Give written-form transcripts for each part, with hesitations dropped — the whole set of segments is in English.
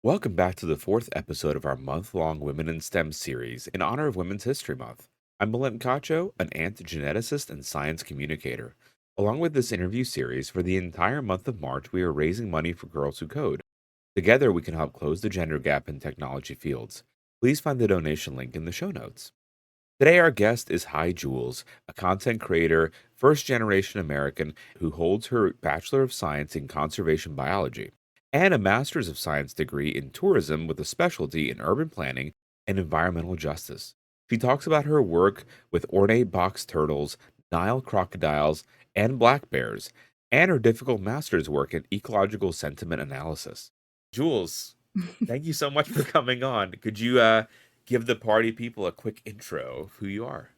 Welcome back to the fourth episode of our month-long Women in STEM series in honor of Women's History Month. I'm Milent Cacho, an ant geneticist and science communicator. Along with this interview series, for the entire month of March, we are raising money for Girls Who Code. Together, we can help close the gender gap in technology fields. Please find the donation link in the show notes. Today, our guest is HyJules, a content creator, first generation American who holds her Bachelor of Science in Conservation Biology and a Master's of Science degree in tourism with a specialty in urban planning and environmental justice. She talks about her work with ornate box turtles, Nile crocodiles, and black bears, and her difficult master's work in ecological sentiment analysis. Jules, thank you so much for coming on. Could you give the party people a quick intro of who you are?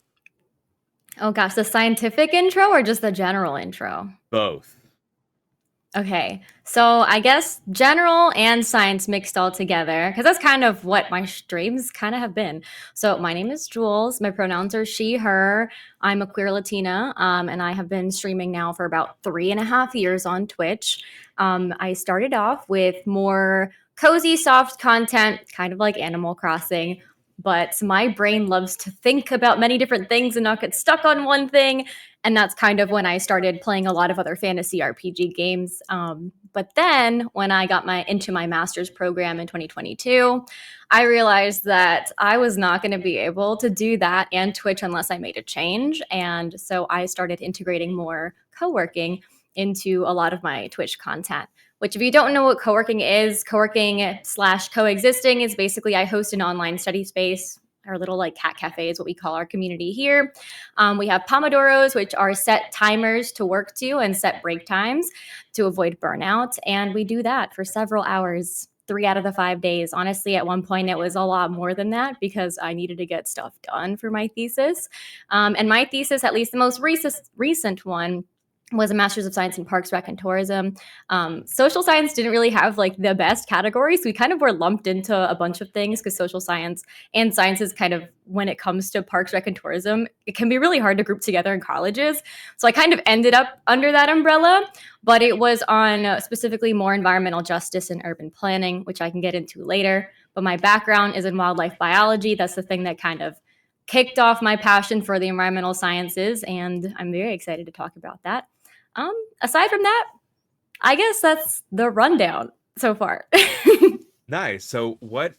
Oh gosh, the scientific intro or just the general intro? Both. Okay, so I guess general and science mixed all together, because that's kind of what my streams kind of have been. So my name is Jules. My pronouns are she, her. I'm a queer Latina, and I have been streaming now for about 3.5 years on Twitch. I started off with more cozy, soft content, kind of like Animal Crossing. But my brain loves to think about many different things and not get stuck on one thing. And that's kind of when I started playing a lot of other fantasy RPG games. But then when I got into my master's program in 2022, I realized that I was not going to be able to do that and Twitch unless I made a change. And so I started integrating more co-working into a lot of my Twitch content. Which, if you don't know what co-working is, co-working slash coexisting is basically I host an online study space. Our little like cat cafe is what we call our community here. We have Pomodoros, which are set timers to work to and set break times to avoid burnout. And we do that for several hours, 3 out of the 5 days. Honestly, at one point, it was a lot more than that because I needed to get stuff done for my thesis. And my thesis, at least the most recent one, was a master's of science in parks, rec, and tourism. Social science didn't really have like the best categories. We kind of were lumped into a bunch of things because social science and science is kind of, when it comes to parks, rec, and tourism, it can be really hard to group together in colleges. So I kind of ended up under that umbrella, but it was on specifically more environmental justice and urban planning, which I can get into later. But my background is in wildlife biology. That's the thing that kind of kicked off my passion for the environmental sciences, and I'm very excited to talk about that. Aside from that, I guess that's the rundown so far. Nice. So what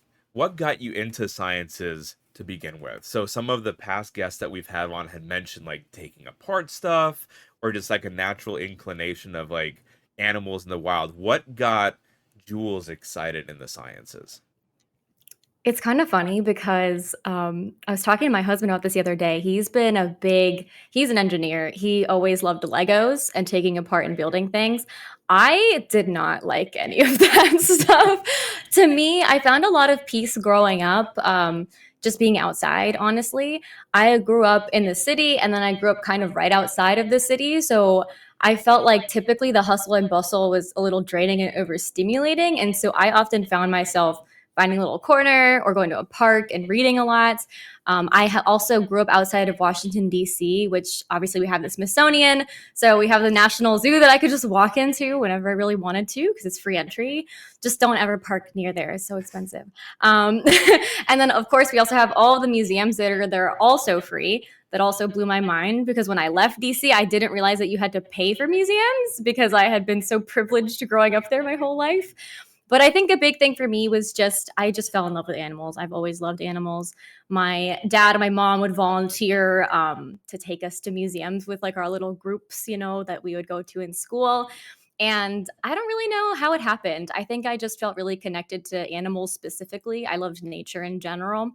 got you into sciences to begin with? So some of the past guests that we've had on had mentioned like taking apart stuff or just like a natural inclination of like animals in the wild. What got Jules excited in the sciences? It's kind of funny because I was talking to my husband about this the other day. He's an engineer. He always loved Legos and taking apart and building things. I did not like any of that stuff. To me, I found a lot of peace growing up, just being outside, honestly. I grew up in the city and then I grew up kind of right outside of the city. So I felt like typically the hustle and bustle was a little draining and overstimulating. And so I often found myself finding a little corner or going to a park and reading a lot. Also grew up outside of Washington, D.C., which obviously we have the Smithsonian. So we have the National Zoo that I could just walk into whenever I really wanted to because it's free entry. Just don't ever park near there. It's so expensive. And then, of course, we also have all the museums that are there also free. That also blew my mind because when I left DC, I didn't realize that you had to pay for museums because I had been so privileged growing up there my whole life. But I think a big thing for me was I just fell in love with animals. I've always loved animals. My dad and my mom would volunteer to take us to museums with like our little groups, that we would go to in school. And I don't really know how it happened. I think I just felt really connected to animals specifically. I loved nature in general.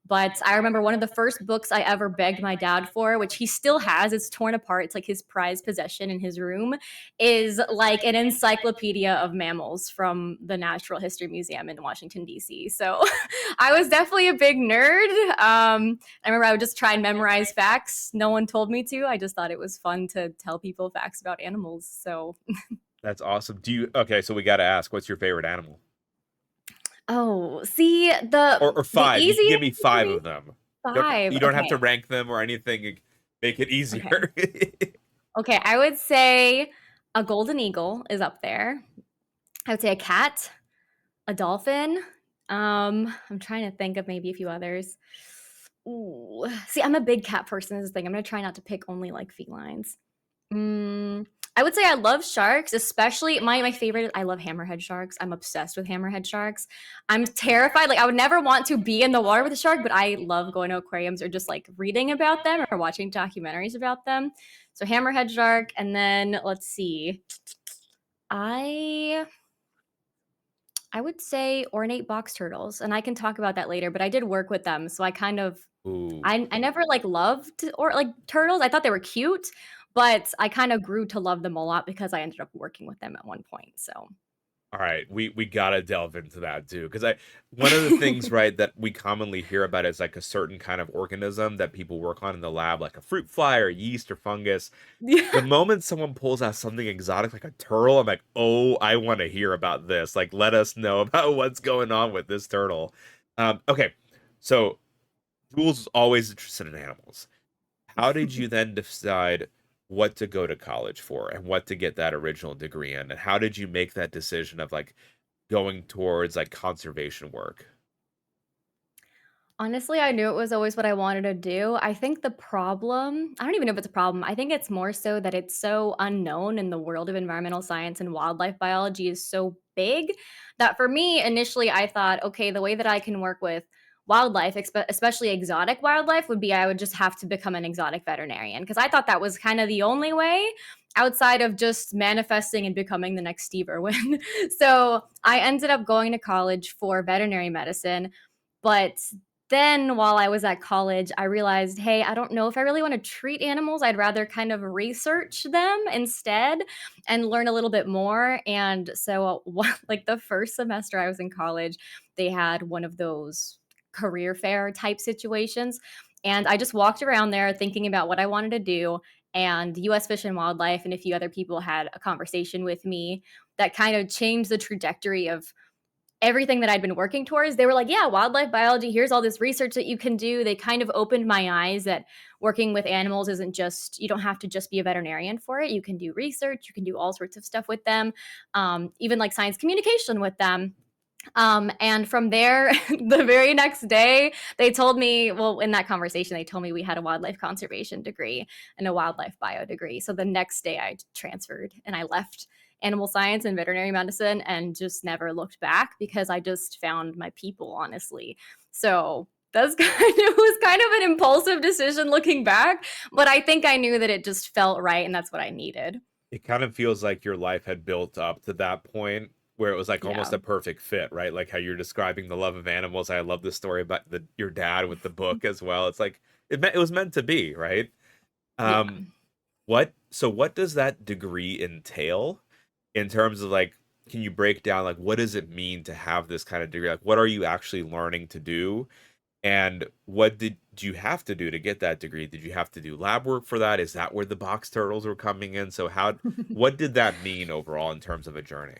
But I remember one of the first books I ever begged my dad for, which he still has, it's torn apart. It's like his prized possession in his room, is like an encyclopedia of mammals from the Natural History Museum in Washington, D.C. So I was definitely a big nerd. I remember I would just try and memorize facts. No one told me to. I just thought it was fun to tell people facts about animals. So That's awesome. Okay, so we got to ask, what's your favorite animal? Oh, see Or the five. You can easiest give me for five me. of them. Five. You don't have to Okay. rank them or anything. Make it Okay. easier. Okay. I would say a golden eagle is up there. I would say a cat. A dolphin. I'm trying to think of maybe a few others. Ooh. See, I'm a big cat person. This is the thing. I'm gonna try not to pick only like felines. Mm, I would say I love sharks, especially my favorite. I love hammerhead sharks. I'm obsessed with hammerhead sharks. I'm terrified. Like I would never want to be in the water with a shark, but I love going to aquariums or just like reading about them or watching documentaries about them. So hammerhead shark, and then let's see. I I would say ornate box turtles, and I can talk about that later. But I did work with them, so I kind of Ooh. I never like loved or like turtles. I thought they were cute, but I kind of grew to love them a lot because I ended up working with them at one point. So All right, we gotta delve into that too, because I one of the things, right, that we commonly hear about is like a certain kind of organism that people work on in the lab, like a fruit fly or yeast or fungus. The yeah. moment someone pulls out something exotic like a turtle, I'm like, oh, I want to hear about this. Like, let us know about what's going on with this turtle. Okay, so Jules is always interested in animals. How did you then decide what to go to college for and what to get that original degree in? And how did you make that decision of like going towards like conservation work? Honestly, I knew it was always what I wanted to do. I think the problem, I don't even know if it's a problem. I think it's more so that it's so unknown in the world of environmental science and wildlife biology is so big that for me, initially, I thought, okay, the way that I can work with wildlife, especially exotic wildlife, would be I would just have to become an exotic veterinarian because I thought that was kind of the only way outside of just manifesting and becoming the next Steve Irwin. So I ended up going to college for veterinary medicine. But then while I was at college, I realized, hey, I don't know if I really want to treat animals. I'd rather kind of research them instead and learn a little bit more. And so, like the first semester I was in college, they had one of those career fair type situations. And I just walked around there thinking about what I wanted to do. And US Fish and Wildlife and a few other people had a conversation with me that kind of changed the trajectory of everything that I'd been working towards. They were like, yeah, wildlife biology, here's all this research that you can do. They kind of opened my eyes that working with animals isn't just, you don't have to just be a veterinarian for it. You can do research, you can do all sorts of stuff with them, even like science communication with them. And from there, the very next day, they told me, well, in that conversation, they told me we had a wildlife conservation degree and a wildlife bio degree. So the next day, I transferred and I left animal science and veterinary medicine and just never looked back because I just found my people, honestly. So that's kind of it was kind of an impulsive decision looking back, but I think I knew that it just felt right and that's what I needed. It kind of feels like your life had built up to that point where it was like almost Yeah. a perfect fit, right? Like how you're describing the love of animals. I love the story about your dad with the book as well. It's like it was meant to be, right? Yeah. Um, what does that degree entail in terms of like, can you break down like what does it mean to have this kind of degree? Like what are you actually learning to do? And what did you have to do to get that degree? Did you have to do lab work for that? Is that where the box turtles were coming in? So what did that mean overall in terms of a journey?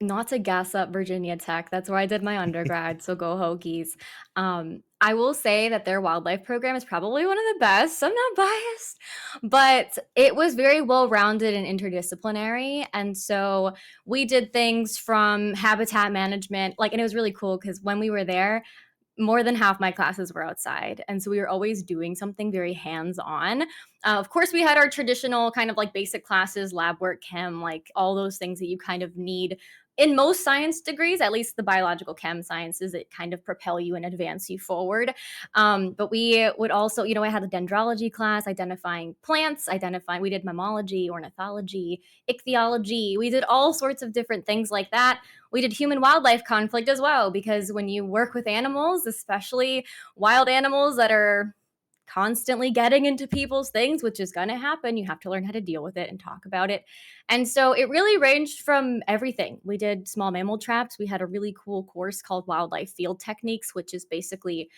Not to gas up Virginia Tech. That's where I did my undergrad, so go Hokies. I will say that their wildlife program is probably one of the best. I'm not biased, but it was very well rounded and interdisciplinary. And so we did things from habitat management, like, and it was really cool because when we were there, more than half my classes were outside. And so we were always doing something very hands on. Of course, we had our traditional kind of like basic classes, lab work, chem, like all those things that you kind of need in most science degrees, at least the biological chem sciences, that kind of propel you and advance you forward. But we would also, I had a dendrology class, identifying plants, we did mammalogy, ornithology, ichthyology. We did all sorts of different things like that. We did human wildlife conflict as well, because when you work with animals, especially wild animals that are constantly getting into people's things, which is going to happen. You have to learn how to deal with it and talk about it. And so it really ranged from everything. We did small mammal traps. We had a really cool course called Wildlife Field Techniques, which is basically,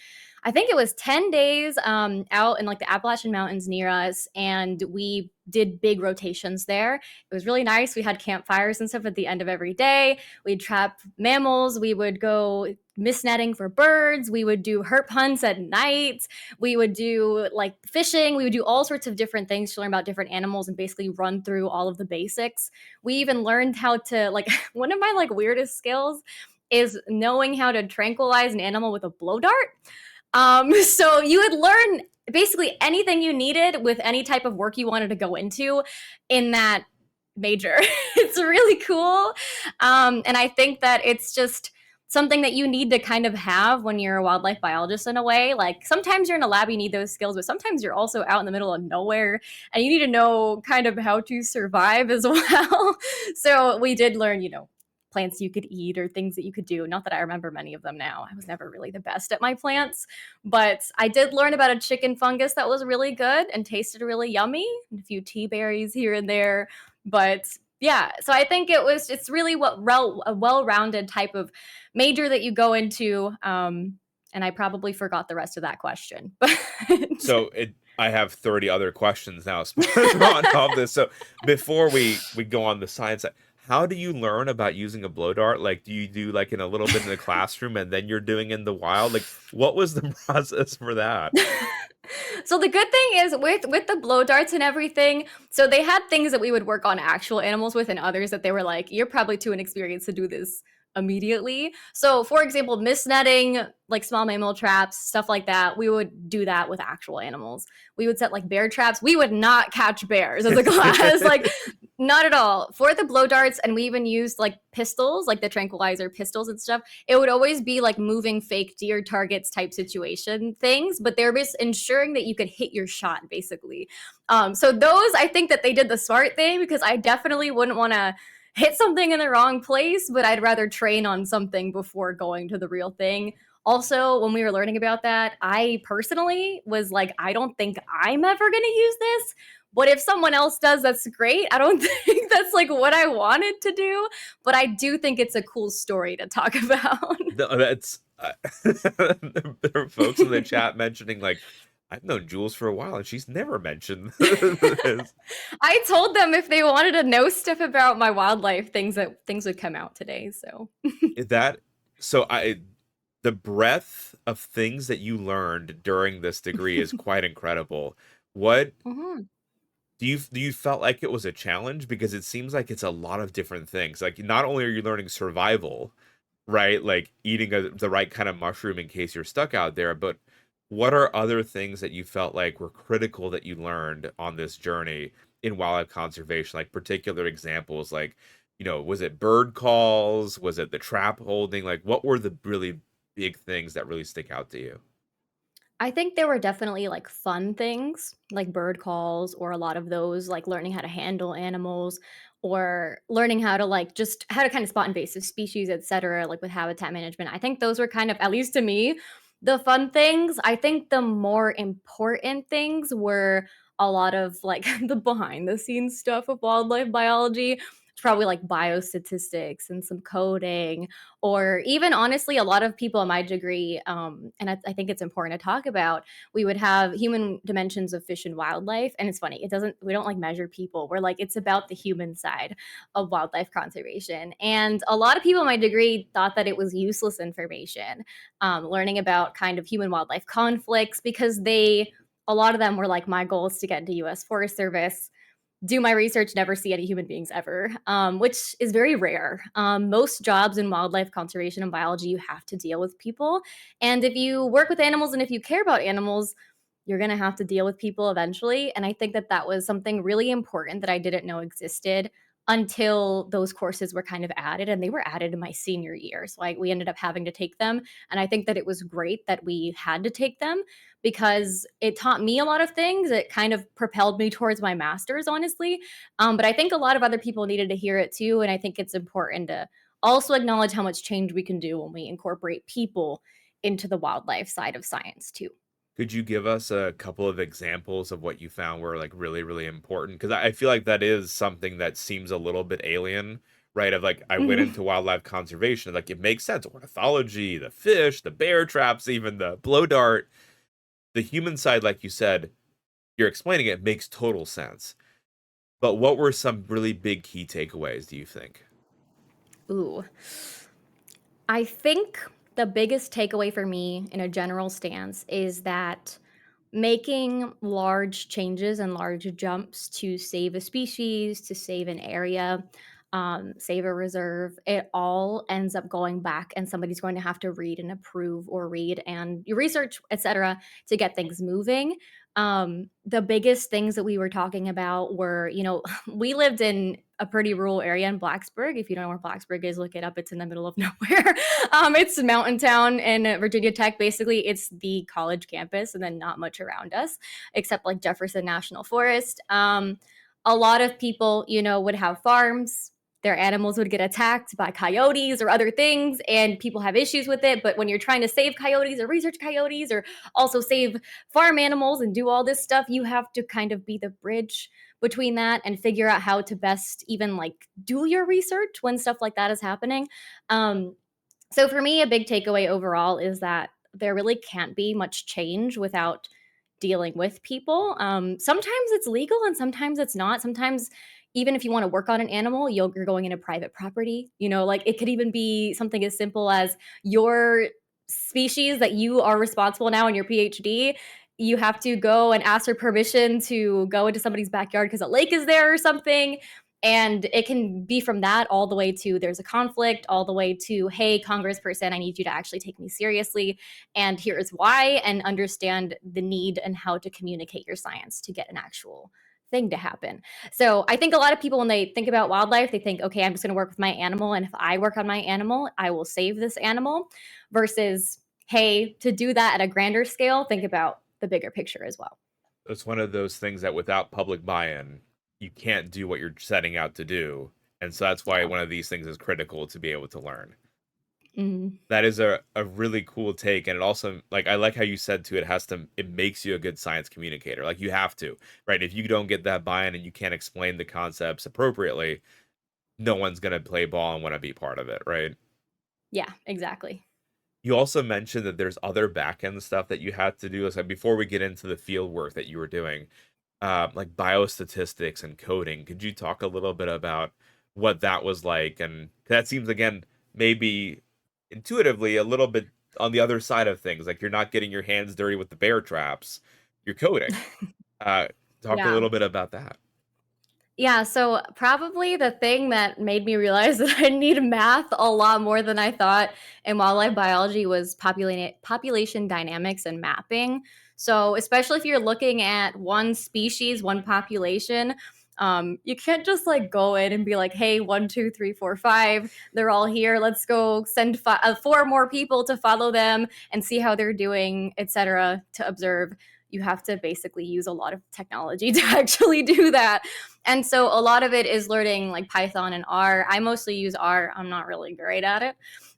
I think it was 10 days out in like the Appalachian Mountains near us. And we did big rotations there. It was really nice. We had campfires and stuff at the end of every day. We'd trap mammals. We would go mist netting for birds. We would do herp hunts at night. We would do like fishing. We would do all sorts of different things to learn about different animals and basically run through all of the basics. We even learned how to like one of my like weirdest skills is knowing how to tranquilize an animal with a blow dart. So you would learn basically anything you needed with any type of work you wanted to go into in that major. It's really cool. And I think that it's just something that you need to kind of have when you're a wildlife biologist in a way. Like sometimes you're in a lab, you need those skills, but sometimes you're also out in the middle of nowhere and you need to know kind of how to survive as well. So we did learn, plants you could eat or things that you could do. Not that I remember many of them now. I was never really the best at my plants, but I did learn about a chicken fungus that was really good and tasted really yummy, and a few tea berries here and there. But yeah, so I think it's really a well-rounded type of major that you go into. And I probably forgot the rest of that question, but I have 30 other questions now on all this. So before we go on the science side, how do you learn about using a blow dart? Like, do you do like in a little bit in the classroom and then you're doing in the wild? Like, what was the process for that? So the good thing is with the blow darts and everything, so they had things that we would work on actual animals with and others that they were like, you're probably too inexperienced to do this immediately. So for example, mist netting, like small mammal traps, stuff like that, we would do that with actual animals. We would set like bear traps. We would not catch bears as a class. Like not at all. For the blow darts, and we even used like pistols, like the tranquilizer pistols and stuff, it would always be like moving fake deer targets type situation things, but they're just ensuring that you could hit your shot basically. So those, I think that they did the smart thing because I definitely wouldn't want to hit something in the wrong place, but I'd rather train on something before going to the real thing. Also, when we were learning about that, I personally was like, I don't think I'm ever going to use this. But if someone else does, that's great. I don't think that's like what I wanted to do, but I do think it's a cool story to talk about. That's there are folks in the chat mentioning like I've known Jules for a while and she's never mentioned this. I told them if they wanted to know stuff about my wildlife, things would come out today. So That so I the breadth of things that you learned during this degree is quite incredible. What Mhm. do you felt like it was a challenge? Because it seems like it's a lot of different things. Like not only are you learning survival, right? Like eating the right kind of mushroom in case you're stuck out there, but what are other things that you felt like were critical that you learned on this journey in wildlife conservation? Like particular examples, like, was it bird calls? Was it the trap holding? Like, what were the really big things that really stick out to you? I think there were definitely like fun things like bird calls or a lot of those like learning how to handle animals or learning how to like just how to kind of spot invasive species, etc., like with habitat management. I think those were kind of, at least to me, the fun things. I think the more important things were a lot of like the behind the scenes stuff of wildlife biology. It's probably like biostatistics and some coding, or even honestly, a lot of people in my degree, and I think it's important to talk about, we would have human dimensions of fish and wildlife. And it's funny, we don't like measure people. We're like, it's about the human side of wildlife conservation. And a lot of people in my degree thought that it was useless information, learning about kind of human wildlife conflicts, because a lot of them were like, my goal is to get into US Forest Service, do my research, never see any human beings ever, which is very rare. Most jobs in wildlife conservation and biology, you have to deal with people. And if you work with animals and if you care about animals, you're going to have to deal with people eventually. And I think that that was something really important that I didn't know existed until those courses were kind of added, and they were added in my senior year. So we ended up having to take them. And I think that it was great that we had to take them because it taught me a lot of things. It kind of propelled me towards my master's, honestly. But I think a lot of other people needed to hear it too. And I think it's important to also acknowledge how much change we can do when we incorporate people into the wildlife side of science too. Could you give us a couple of examples of what you found were like really, really important? Because I feel like that is something that seems a little bit alien, right? Of like, I went Mhm. into wildlife conservation, like it makes sense. Ornithology, the fish, the bear traps, even the blow dart, the human side, like you said, you're explaining it makes total sense. But what were some really big key takeaways, do you think? Ooh. I think. The biggest takeaway for me in a general stance is that making large changes and large jumps to save a species, to save an area, save a reserve, it all ends up going back, and somebody's going to have to read and approve or read and you research, etc., to get things moving. The biggest things that we were talking about were, we lived in a pretty rural area in Blacksburg. If you don't know where Blacksburg is, look it up. It's in the middle of nowhere. It's a mountain town in Virginia Tech. Basically, it's the college campus, and then not much around us except like Jefferson National Forest. A lot of people, would have farms. Their animals would get attacked by coyotes or other things, and people have issues with it. But when you're trying to save coyotes or research coyotes or also save farm animals and do all this stuff, you have to kind of be the bridge between that and figure out how to best even like do your research when stuff like that is happening. So for me, a big takeaway overall is that there really can't be much change without dealing with people. Sometimes it's legal and sometimes it's not. Sometimes even if you want to work on an animal, you're going into private property. Like it could even be something as simple as your species that you are responsible now in your PhD. You have to go and ask for permission to go into somebody's backyard because a lake is there or something. And it can be from that all the way to there's a conflict, all the way to, hey, congressperson, I need you to actually take me seriously. And here's why, and understand the need and how to communicate your science to get an actual thing to happen. So I think a lot of people, when they think about wildlife, they think, okay, I'm just going to work with my animal. And if I work on my animal, I will save this animal versus, hey, to do that at a grander scale, think about the bigger picture as well. It's one of those things that without public buy-in, you can't do what you're setting out to do. And so that's why Yeah. one of these things is critical to be able to learn. Mhm. That is a really cool take. And it also, like, I like how you said too, it makes you a good science communicator. Like, you have to, right? If you don't get that buy-in and you can't explain the concepts appropriately, no one's going to play ball and want to be part of it, right? Yeah, exactly. You also mentioned that there's other back end stuff that you had to do. So before we get into the field work that you were doing, like biostatistics and coding. Could you talk a little bit about what that was like? And that seems, again, maybe intuitively a little bit on the other side of things. Like, you're not getting your hands dirty with the bear traps, you're coding. Uh, Talk a Yeah. little bit about that. Yeah, so probably the thing that made me realize that I need math a lot more than I thought in wildlife biology was population dynamics and mapping. So, especially if you're looking at one species, one population, you can't just like go in and be like, hey, 1, 2, 3, 4, 5, they're all here. Let's go send 4 more people to follow them and see how they're doing, etc., to observe. You have to basically use a lot of technology to actually do that. And so a lot of it is learning like Python and R. I mostly use R. I'm not really great at it.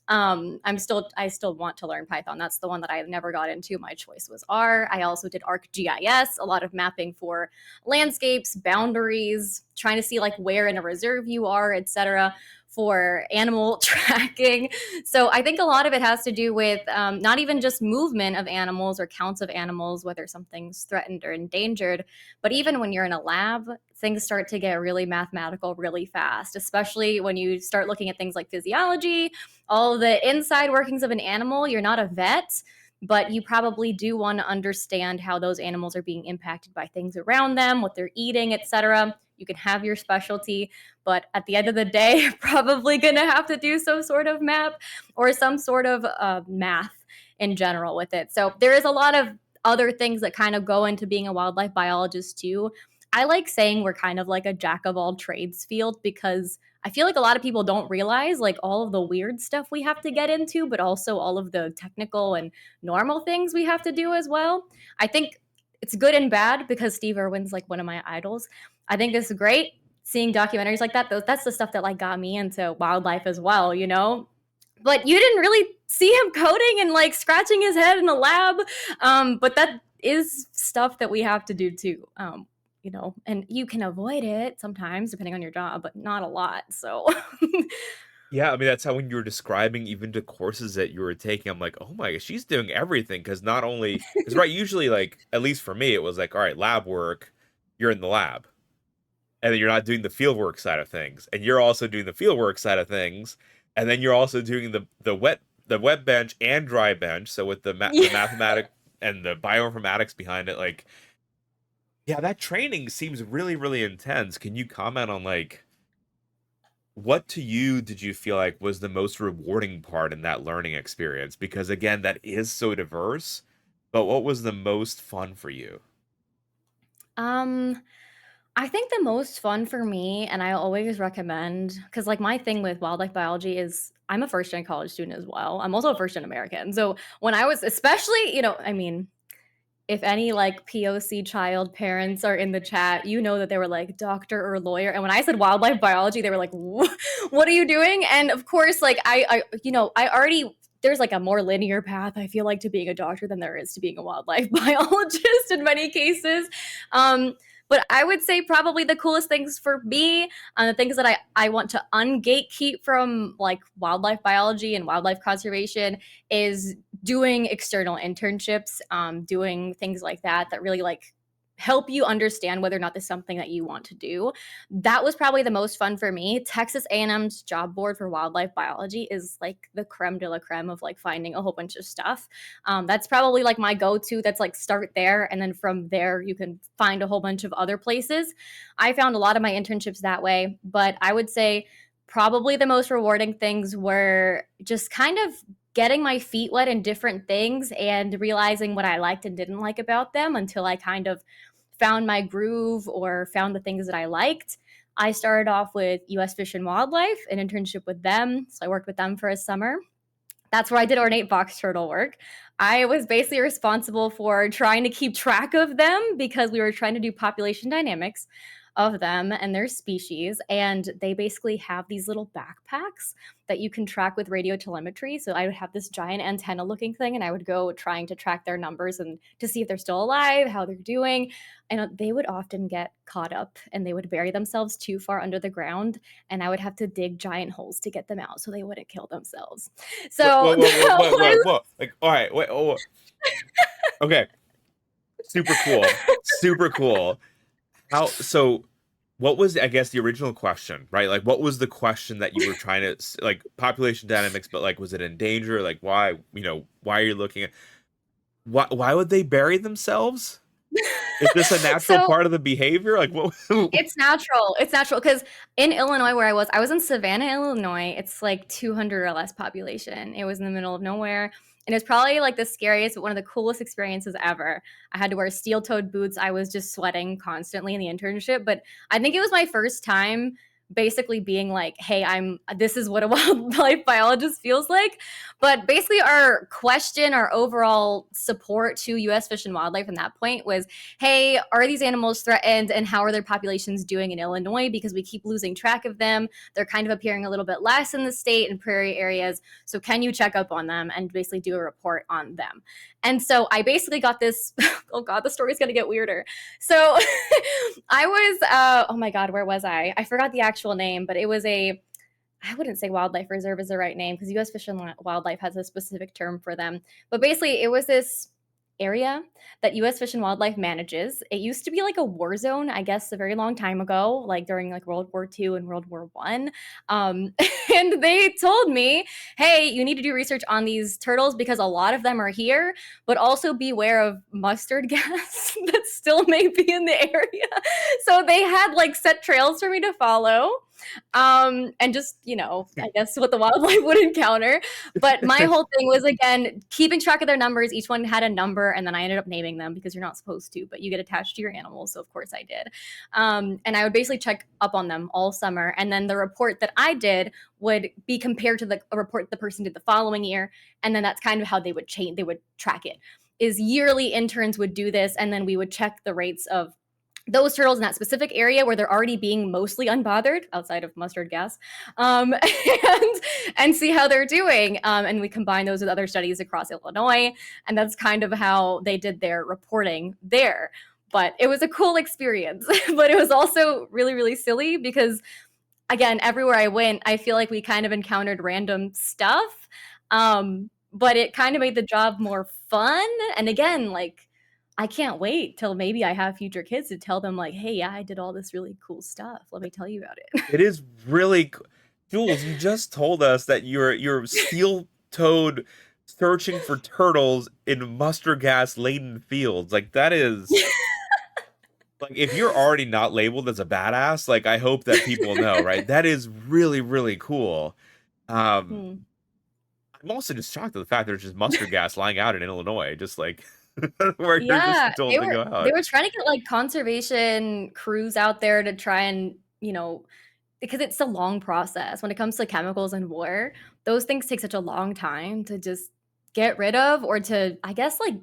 I still want to learn Python. That's the one that I never got into. My choice was R. I also did ArcGIS, a lot of mapping for landscapes, boundaries, trying to see like where in a reserve you are, etc., for animal tracking. So I think a lot of it has to do with not even just movement of animals or counts of animals, whether something's threatened or endangered, but even when you're in a lab, things start to get really mathematical really fast, especially when you start looking at things like physiology, all the inside workings of an animal. You're not a vet, but you probably do want to understand how those animals are being impacted by things around them, what they're eating, etc. You can have your specialty, but at the end of the day, you're probably going to have to do some sort of map or some sort of math in general with it. So there is a lot of other things that kind of go into being a wildlife biologist too. I like saying we're kind of like a jack of all trades field because I feel like a lot of people don't realize like all of the weird stuff we have to get into, but also all of the technical and normal things we have to do as well. I think it's good and bad because Steve Irwin's like one of my idols. I think it's great seeing documentaries like that. That's the stuff that like got me into wildlife as well. But you didn't really see him coding and like scratching his head in a lab. But that is stuff that we have to do too. And you can avoid it sometimes depending on your job, but not a lot. So Yeah, I mean, that's how when you were describing even the courses that you were taking, I'm like, oh my gosh, she's doing everything. Because not only, because right, usually, like, at least for me, it was like, all right, lab work, you're in the lab. And then you're not doing the fieldwork side of things, and you're also doing the fieldwork side of things, and then you're also doing the wet the wet bench and dry bench. So with the Yeah. mathematic and the bioinformatics behind it, like yeah, that training seems really, really intense. Can you comment on like what to you did you feel like was the most rewarding part in that learning experience? Because again, that is so diverse, but what was the most fun for you? Um, I think the most fun for me, and I always recommend, because like my thing with wildlife biology is I'm a first gen college student as well. I'm also a first gen American. So when I was, especially, I mean, if any like POC child parents are in the chat, you know that they were like doctor or lawyer. And when I said wildlife biology, they were like, "What are you doing?" And of course, like I already there's like a more linear path I feel like to being a doctor than there is to being a wildlife biologist in many cases. Um, but I would say probably the coolest things for me, and the things that I want to ungatekeep from like wildlife biology and wildlife conservation is doing external internships, doing things like that really like help you understand whether or not this is something that you want to do. That was probably the most fun for me. Texas A&M's job board for wildlife biology is like the creme de la creme of like finding a whole bunch of stuff. That's probably like my go-to. That's like start there, and then from there you can find a whole bunch of other places. I found a lot of my internships that way, but I would say probably the most rewarding things were just kind of getting my feet wet in different things and realizing what I liked and didn't like about them until I kind of found my groove or found the things that I liked. I started off with US Fish and Wildlife, an internship with them. So I worked with them for a summer. That's where I did ornate box turtle work. I was basically responsible for trying to keep track of them because we were trying to do population dynamics of them and their species. And they basically have these little backpacks that you can track with radio telemetry. So I would have this giant antenna looking thing, and I would go trying to track their numbers and to see if they're still alive, how they're doing. And they would often get caught up and they would bury themselves too far under the ground. And I would have to dig giant holes to get them out so they wouldn't kill themselves. Whoa, So whoa, whoa, whoa, that whoa, whoa, was whoa. Like, all right, wait, oh, okay, super cool, super cool. How so? What was, I guess, the original question, right? Like, what was the question that you were trying to like population dynamics, but like, was it in danger? Like, why, why are you looking at why would they bury themselves? Is this a natural so part of the behavior? Like, what? it's natural. It's natural because in Illinois, where I was in Savannah, Illinois. It's like 200 or less population. It was in the middle of nowhere. And it's probably like the scariest, but one of the coolest experiences ever. I had to wear steel toed boots. I was just sweating constantly in the internship. But I think it was my first time basically being like, hey, this is what a wildlife biologist feels like. But basically, our question, our overall support to US Fish and Wildlife from that point was, hey, are these animals threatened and how are their populations doing in Illinois? Because we keep losing track of them. They're kind of appearing a little bit less in the state and prairie areas. So can you check up on them and basically do a report on them? And so I basically got this. Oh God, the story's gonna get weirder. So I was, oh my God, where was I? I forgot the actual name, but it was I wouldn't say wildlife reserve is the right name because US Fish and Wildlife has a specific term for them. But basically, it was this area that US Fish and Wildlife manages. It used to be like a war zone, I guess, a very long time ago, like during like World War II and World War One. And they told me, hey, you need to do research on these turtles because a lot of them are here, but also beware of mustard gas that still may be in the area. So they had like set trails for me to follow, and just I guess what the wildlife would encounter. But my whole thing was again keeping track of their numbers. Each one had a number, and then I ended up naming them because you're not supposed to, but you get attached to your animals, so of course I did. And I would basically check up on them all summer, and then the report that I did would be compared to the report the person did the following year, and then that's kind of how they would track it. Is yearly interns would do this, and then we would check the rates of those turtles in that specific area where they're already being mostly unbothered outside of mustard gas, and see how they're doing. And we combine those with other studies across Illinois, and that's kind of how they did their reporting there. But it was a cool experience, but it was also really, really silly because, again, everywhere I went, I feel like we kind of encountered random stuff, but it kind of made the job more fun. And again, like, I can't wait till maybe I have future kids to tell them like, hey, yeah, I did all this really cool stuff. Let me tell you about it. It is really Jules, you just told us that your steel toad searching for turtles in mustard gas laden fields. Like that is like if you're already not labeled as a badass, like I hope that people know, right? That is really, really cool. Um, Hmm. I'm also just shocked at the fact there's just mustard gas lying out in Illinois, just like where you're just Yeah, told they to were go they out. were trying to get, like, conservation crews out there to try and, because it's a long process when it comes to chemicals and war, those things take such a long time to just get rid of or to, I guess, like,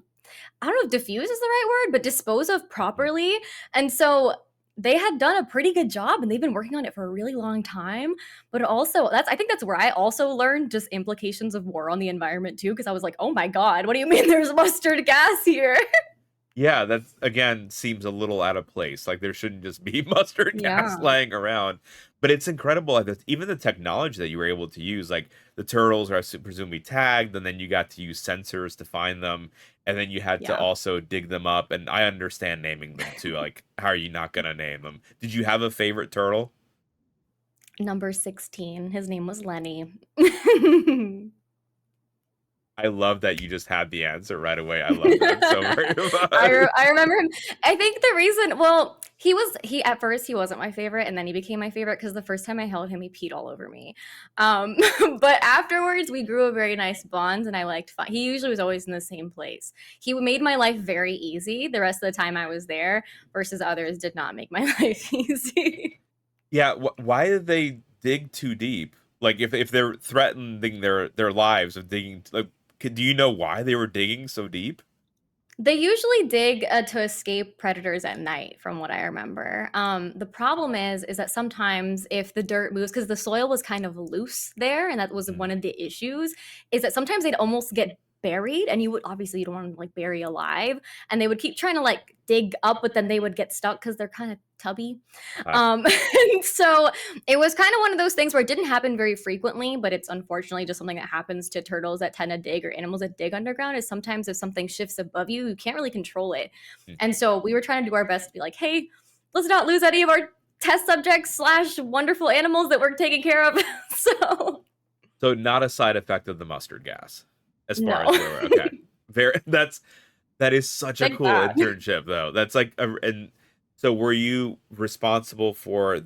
I don't know if diffuse is the right word, but dispose of properly. And so they had done a pretty good job and they've been working on it for a really long time. But also, I think that's where I also learned just implications of war on the environment too, because I was like, oh my God, what do you mean there's mustard gas here? Yeah, that again seems a little out of place. Like there shouldn't just be mustard gas Yeah. lying around. But it's incredible that even the technology that you were able to use, like the turtles are presumably tagged, and then you got to use sensors to find them, and then you had to Yeah. also dig them up. And I understand naming them too. Like, how are you not gonna name them? Did you have a favorite turtle? Number 16. His name was Lenny. I love that you just had the answer right away. I love that so very much. I remember him. I think the reason, well, he at first he wasn't my favorite, and then he became my favorite because the first time I held him, he peed all over me. Um, but afterwards, we grew a very nice bond, and I liked fun. He usually was always in the same place. He made my life very easy the rest of the time I was there, versus others did not make my life easy. Yeah, why did they dig too deep? Like if they're threatening their lives of digging, like, do you know why they were digging so deep? They usually dig to escape predators at night, from what I remember. The problem is that sometimes if the dirt moves, because the soil was kind of loose there, and that was Mm. one of the issues, is that sometimes they'd almost get buried, and you don't want to like bury alive, and they would keep trying to like dig up, but then they would get stuck because they're kind of tubby. Uh, And so it was kind of one of those things where it didn't happen very frequently, but it's unfortunately just something that happens to turtles that tend to dig or animals that dig underground. Is sometimes if something shifts above you, you can't really control it. mm. And so we were trying to do our best to be like, hey, let's not lose any of our test subjects slash wonderful animals that we're taking care of. So So not a side effect of the mustard gas, as no. far as you're aware. Okay, very. That is such a Thank cool God. internship, though. That's like and so were you responsible for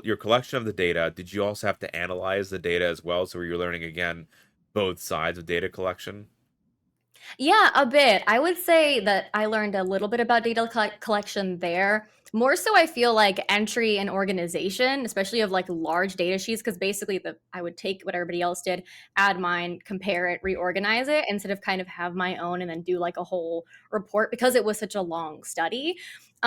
your collection of the data? Did you also have to analyze the data as well? So were you learning again both sides of data collection? Yeah, a bit. I would say that I learned a little bit about data collection there. More so, I feel like entry and organization, especially of like large data sheets, because basically I would take what everybody else did, add mine, compare it, reorganize it, instead of kind of have my own and then do like a whole report because it was such a long study.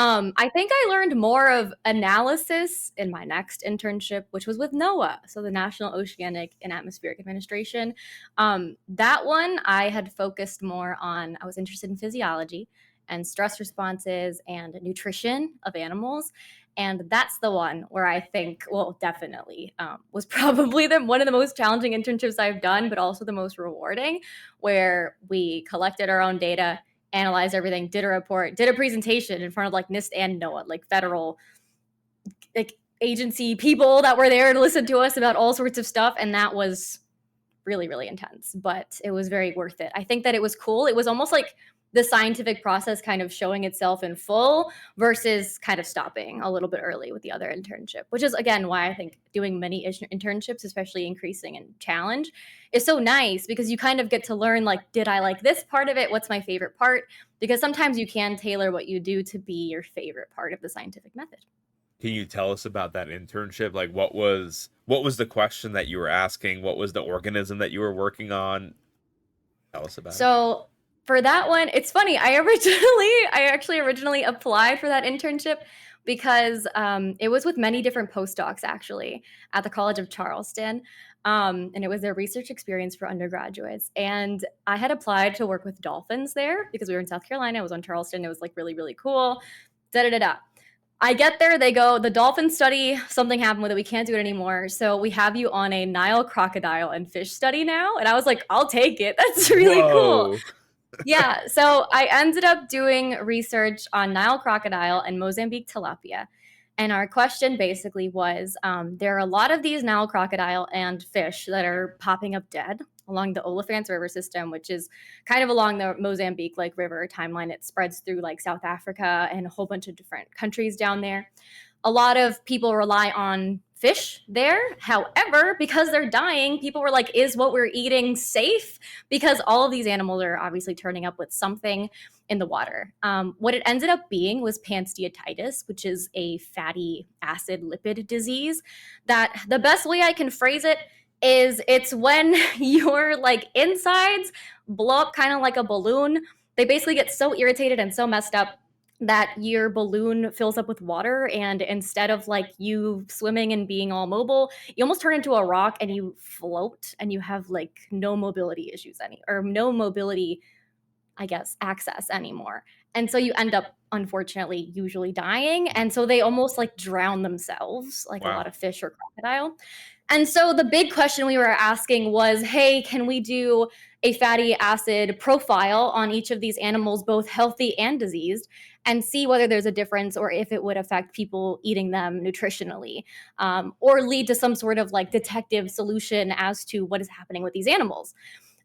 I think I learned more of analysis in my next internship, which was with NOAA, so the National Oceanic and Atmospheric Administration. That one I had focused more on, I was interested in physiology and stress responses and nutrition of animals. And that's the one where I think, well, definitely was probably one of the most challenging internships I've done, but also the most rewarding, where we collected our own data, analyzed everything, did a report, did a presentation in front of like NIST and NOAA, like federal like agency people that were there to listen to us about all sorts of stuff. And that was really, really intense, but it was very worth it. I think that it was cool. It was almost like the scientific process kind of showing itself in full versus kind of stopping a little bit early with the other internship, which is again why I think doing many internships, especially increasing in challenge, is so nice because you kind of get to learn like, did I like this part of it? What's my favorite part? Because sometimes you can tailor what you do to be your favorite part of the scientific method. Can you tell us about that internship? Like what was the question that you were asking? What was the organism that you were working on? Tell us about it. So for that one, it's funny. I actually originally applied for that internship because it was with many different postdocs actually at the College of Charleston, and it was their research experience for undergraduates. And I had applied to work with dolphins there because we were in South Carolina. I was on Charleston. It was like really really cool. Da da da da. I get there, they go, the dolphin study, something happened with it. We can't do it anymore. So we have you on a Nile crocodile and fish study now. And I was like, I'll take it. That's really cool. Whoa. Yeah. So I ended up doing research on Nile crocodile and Mozambique tilapia. And our question basically was there are a lot of these Nile crocodile and fish that are popping up dead along the Olifants River system, which is kind of along the Mozambique like river timeline. It spreads through like South Africa and a whole bunch of different countries down there. A lot of people rely on fish there. However, because they're dying, people were like, is what we're eating safe? Because all of these animals are obviously turning up with something in the water. What it ended up being was pancreatitis, which is a fatty acid lipid disease. That the best way I can phrase it is it's when your like insides blow up kind of like a balloon. They basically get so irritated and so messed up that your balloon fills up with water, and instead of like you swimming and being all mobile, you almost turn into a rock and you float and you have like no mobility issues any or no mobility, I guess, access anymore. And so you end up, unfortunately, usually dying. And so they almost like drown themselves, like a Wow. lot of fish or crocodile. And so the big question we were asking was, hey, can we do a fatty acid profile on each of these animals, both healthy and diseased, and see whether there's a difference or if it would affect people eating them nutritionally, or lead to some sort of like detective solution as to what is happening with these animals.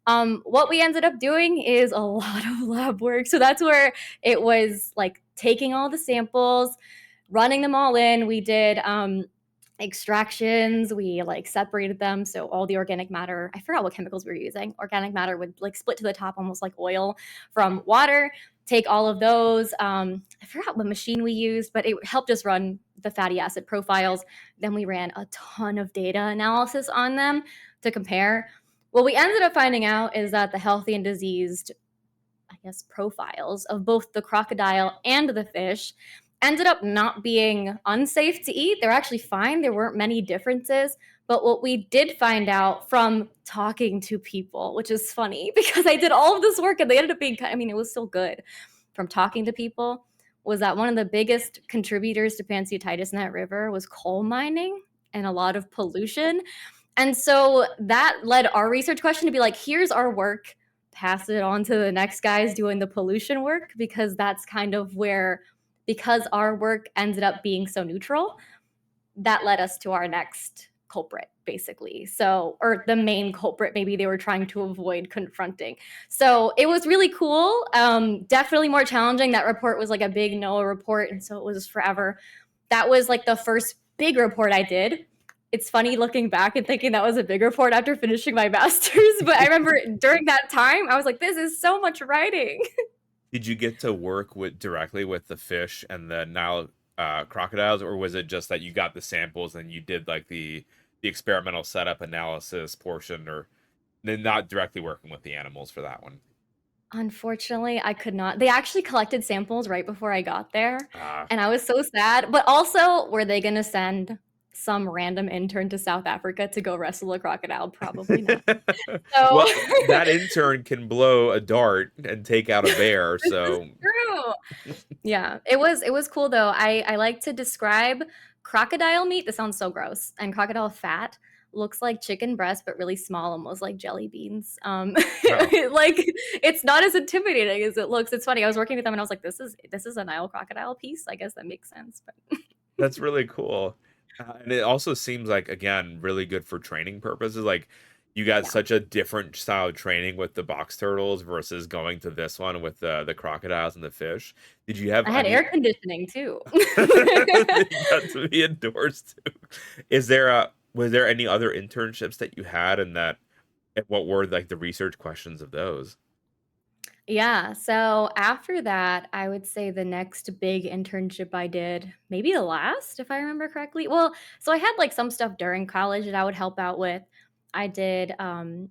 What we ended up doing is a lot of lab work. So that's where it was like taking all the samples, running them all in. We did extractions, we like separated them. So all the organic matter, I forgot what chemicals we were using. Organic matter would like split to the top almost like oil from water. Take all of those. I forgot what machine we used, but it helped us run the fatty acid profiles. Then we ran a ton of data analysis on them to compare. What we ended up finding out is that the healthy and diseased, I guess, profiles of both the crocodile and the fish ended up not being unsafe to eat. They're actually fine. There weren't many differences. But what we did find out from talking to people, which is funny because I did all of this work and they ended up being, I mean, it was still good from talking to people, was that one of the biggest contributors to pancreatitis in that river was coal mining and a lot of pollution. And so that led our research question to be like, here's our work, pass it on to the next guys doing the pollution work, because that's kind of where, because our work ended up being so neutral, that led us to our next culprit, basically. So, or the main culprit, maybe they were trying to avoid confronting. So it was really cool. Definitely more challenging. That report was like a big NOAA report. And so it was forever. That was like the first big report I did. It's funny looking back and thinking that was a big report after finishing my master's. But I remember during that time, I was like, this is so much writing. Did you get to work with directly with the fish and the Nile crocodiles, or was it just that you got the samples and you did like the experimental setup analysis portion, or then not directly working with the animals for that one? Unfortunately, I could not. They actually collected samples right before I got there, Ah. and I was so sad. But also, were they going to send some random intern to South Africa to go wrestle a crocodile? Probably not. So Well, that intern can blow a dart and take out a bear, this is so true. Yeah, it was cool though. I like to describe crocodile meat. This sounds so gross. And crocodile fat looks like chicken breast, but really small, almost like jelly beans. wow, Like it's not as intimidating as it looks. It's funny. I was working with them and I was like, this is a Nile crocodile piece. I guess that makes sense. But that's really cool. And it also seems like, again, really good for training purposes. Like, you got yeah, such a different style of training with the box turtles versus going to this one with the crocodiles and the fish. Did you have I had any? air conditioning too. That's to be endorsed too. Was there any other internships that you had, and what were like the research questions of those? Yeah. So after that, I would say the next big internship I did, maybe the last, if I remember correctly. Well, so I had like some stuff during college that I would help out with. I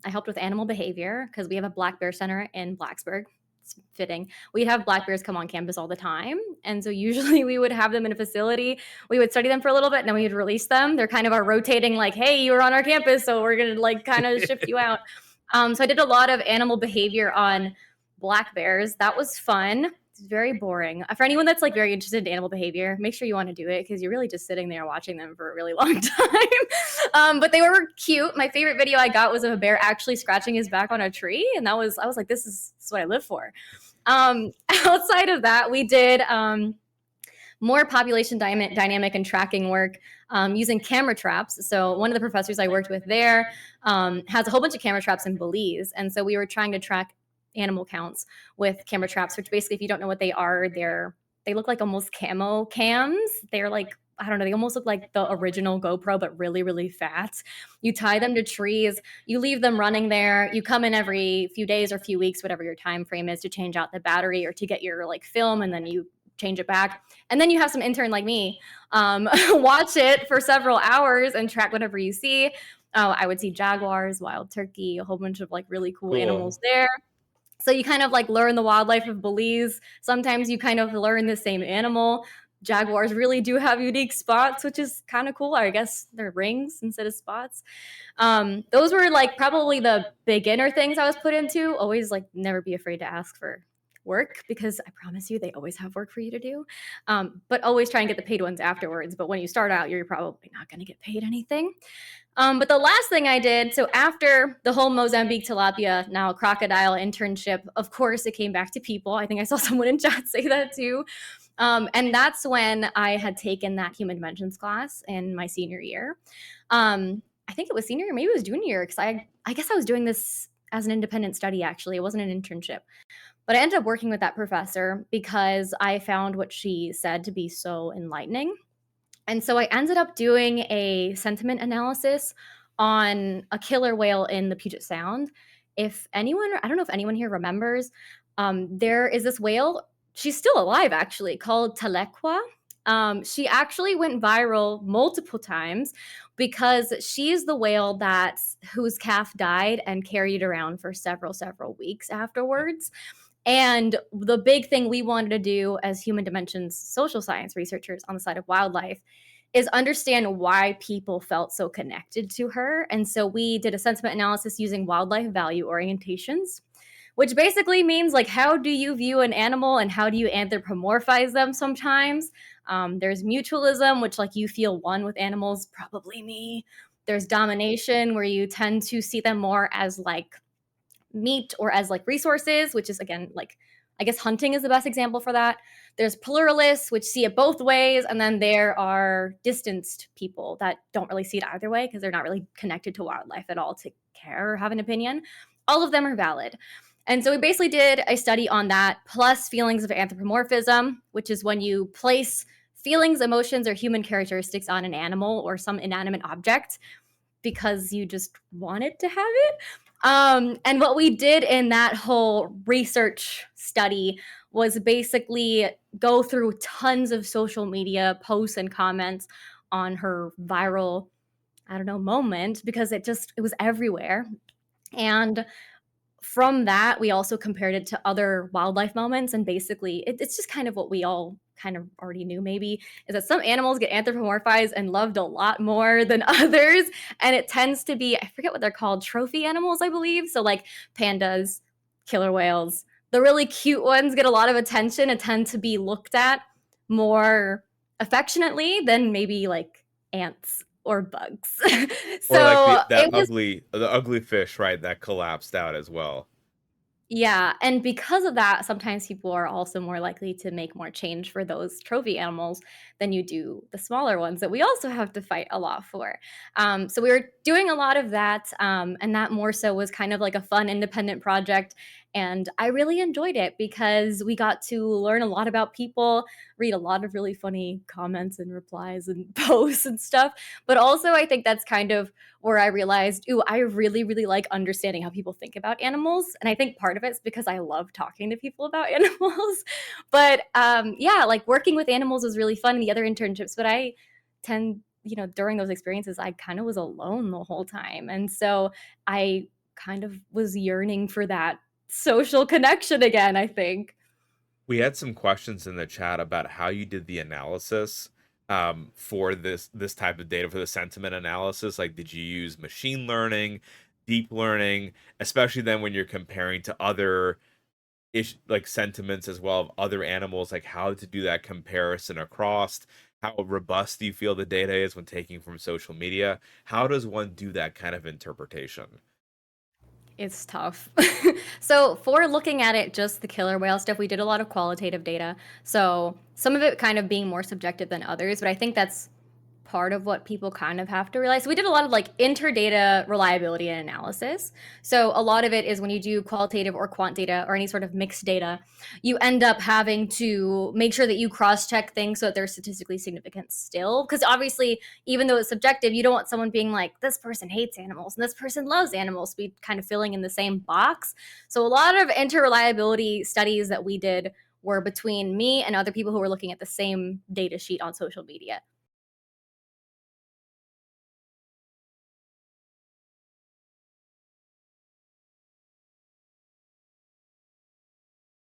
helped with animal behavior because we have a black bear center in Blacksburg. It's fitting. We'd have black bears come on campus all the time. And so usually we would have them in a facility. We would study them for a little bit and then we would release them. They're kind of our rotating, like, hey, you were on our campus, so we're going to like kind of shift you out. So I did a lot of animal behavior on black bears. That was fun. It's very boring. For anyone that's like very interested in animal behavior, make sure you want to do it because you're really just sitting there watching them for a really long time. But they were cute. My favorite video I got was of a bear actually scratching his back on a tree, and I was like, this is what I live for. Outside of that, we did more population dynamic and tracking work using camera traps. So one of the professors I worked with there has a whole bunch of camera traps in Belize, and so we were trying to track animal counts with camera traps, which basically, if you don't know what they are, they look like almost camo cams. They're like, I don't know, they almost look like the original GoPro, but really, really fat. You tie them to trees, you leave them running there. You come in every few days or few weeks, whatever your time frame is, to change out the battery or to get your like film, and then you change it back. And then you have some intern like me watch it for several hours and track whatever you see. I would see jaguars, wild turkey, a whole bunch of like really cool Cool. animals there. So you kind of like learn the wildlife of Belize. Sometimes you kind of learn the same animal. Jaguars really do have unique spots, which is kind of cool. I guess they're rings instead of spots. Those were like probably the beginner things I was put into. Always like never be afraid to ask for work, because I promise you they always have work for you to do. But always try and get the paid ones afterwards. But when you start out, you're probably not going to get paid anything. But the last thing I did, so after the whole Mozambique tilapia, now crocodile internship, of course, it came back to people. I think I saw someone in chat say that too. And that's when I had taken that human dimensions class in my senior year. I think it was senior year, maybe it was junior year, because I guess I was doing this as an independent study, actually. It wasn't an internship. But I ended up working with that professor because I found what she said to be so enlightening. And so I ended up doing a sentiment analysis on a killer whale in the Puget Sound. If anyone, I don't know if anyone here remembers, there is this whale. She's still alive, actually, called Telequa. She actually went viral multiple times because she's the whale whose calf died and carried around for several weeks afterwards. And the big thing we wanted to do as human dimensions social science researchers on the side of wildlife is understand why people felt so connected to her. And so we did a sentiment analysis using wildlife value orientations, which basically means like, how do you view an animal and how do you anthropomorphize them sometimes? There's mutualism, which like you feel one with animals, probably me. There's domination, where you tend to see them more as like meat or as like resources, which is again like, I guess hunting is the best example for that. There's pluralists, which see it both ways, and then there are distanced people that don't really see it either way because they're not really connected to wildlife at all to care or have an opinion. All of them are valid. And so we basically did a study on that, plus feelings of anthropomorphism, which is when you place feelings, emotions, or human characteristics on an animal or some inanimate object because you just wanted to have it. And what we did in that whole research study was basically go through tons of social media posts and comments on her viral, I don't know, moment, because it was everywhere. And from that, we also compared it to other wildlife moments. And basically, it's just kind of what we all kind of already knew, maybe, is that some animals get anthropomorphized and loved a lot more than others. And it tends to be, I forget what they're called, trophy animals, I believe. So, like pandas, killer whales, the really cute ones get a lot of attention and tend to be looked at more affectionately than maybe like ants or bugs. Or like So that it was the ugly fish, right, that collapsed out as well. Yeah, and because of that, sometimes people are also more likely to make more change for those trophy animals than you do the smaller ones that we also have to fight a lot for. So we were doing a lot of that, and that more so was kind of like a fun independent project. And I really enjoyed it because we got to learn a lot about people, read a lot of really funny comments and replies and posts and stuff. But also, I think that's kind of where I realized, ooh, I really, really like understanding how people think about animals. And I think part of it's because I love talking to people about animals. But yeah, like working with animals was really fun in the other internships. But I tend, during those experiences, I kind of was alone the whole time. And so I kind of was yearning for that social connection again, I think. We had some questions in the chat about how you did the analysis for this type of data for the sentiment analysis. Like, did you use machine learning, deep learning, especially then when you're comparing to other like sentiments as well of other animals, like how to do that comparison across? How robust do you feel the data is when taking from social media? How does one do that kind of interpretation? It's tough. So for looking at it, just the killer whale stuff, we did a lot of qualitative data. So some of it kind of being more subjective than others, but I think that's part of what people kind of have to realize. So we did a lot of like interdata reliability and analysis. So a lot of it is when you do qualitative or quant data or any sort of mixed data, you end up having to make sure that you cross-check things so that they're statistically significant still. Because obviously, even though it's subjective, you don't want someone being like, this person hates animals and this person loves animals, be kind of filling in the same box. So a lot of interreliability studies that we did were between me and other people who were looking at the same data sheet on social media.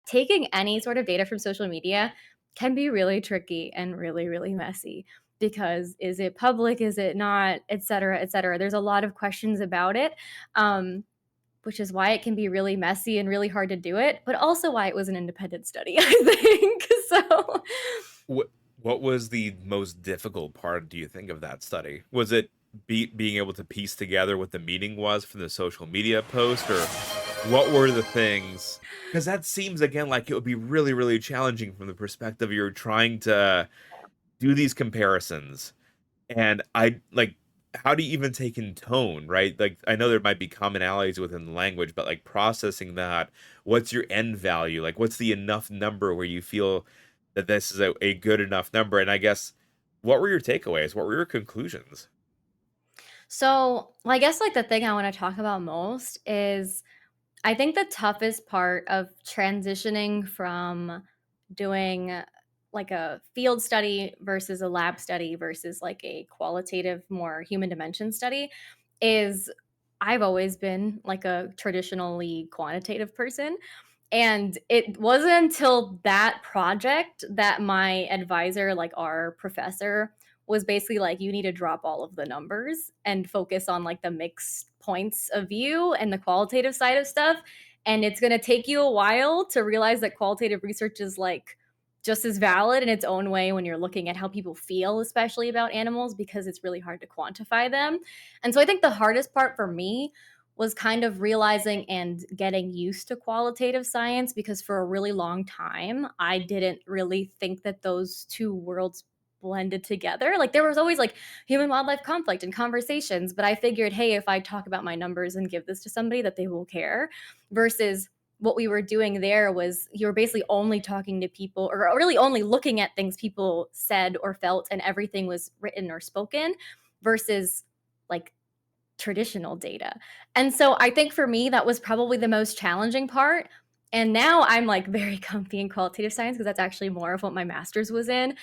Taking any sort of data from social media can be really tricky and really, really messy because is it public, is it not, et cetera, et cetera. There's a lot of questions about it, um, which is why it can be really messy and really hard to do it, but also why it was an independent study, I think. So What what was the most difficult part, do you think, of that study? Was it being able to piece together what the meaning was from the social media post, or what were the things? Because that seems again like it would be really, really challenging from the perspective you're trying to do these comparisons. And I like, how do you even take in tone, right? Like, I know there might be commonalities within the language, but like processing that, what's your end value? Like, what's the enough number where you feel that this is a good enough number? And I guess, what were your takeaways? What were your conclusions? well, I guess like the thing I want to talk about most is I think the toughest part of transitioning from doing like a field study versus a lab study versus like a qualitative, more human dimension study is I've always been like a traditionally quantitative person. And it wasn't until that project that my advisor, like our professor, was basically like, you need to drop all of the numbers and focus on like the mixed points of view and the qualitative side of stuff. And it's going to take you a while to realize that qualitative research is like just as valid in its own way when you're looking at how people feel, especially about animals, because it's really hard to quantify them. And so I think the hardest part for me was kind of realizing and getting used to qualitative science because for a really long time, I didn't really think that those two worlds blended together. Like there was always like human wildlife conflict and conversations, but I figured, hey, if I talk about my numbers and give this to somebody that they will care versus what we were doing there was you were basically only talking to people or really only looking at things people said or felt and everything was written or spoken versus like traditional data. And so I think for me, that was probably the most challenging part. And now I'm like very comfy in qualitative science because that's actually more of what my master's was in.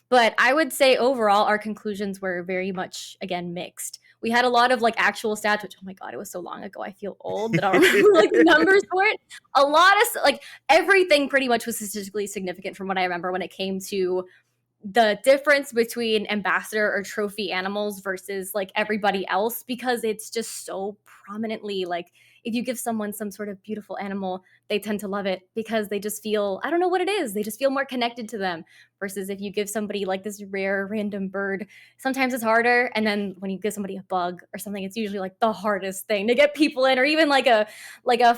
But I would say overall, our conclusions were very much, again, mixed. We had a lot of like actual stats, which, oh my God, it was so long ago. I feel old that I don't remember like the numbers for it. A lot of like everything pretty much was statistically significant from what I remember when it came to the difference between ambassador or trophy animals versus like everybody else because it's just so prominently like if you give someone some sort of beautiful animal they tend to love it because they just feel I don't know what it is they just feel more connected to them versus if you give somebody like this rare random bird sometimes it's harder and then when you give somebody a bug or something it's usually like the hardest thing to get people in or even like a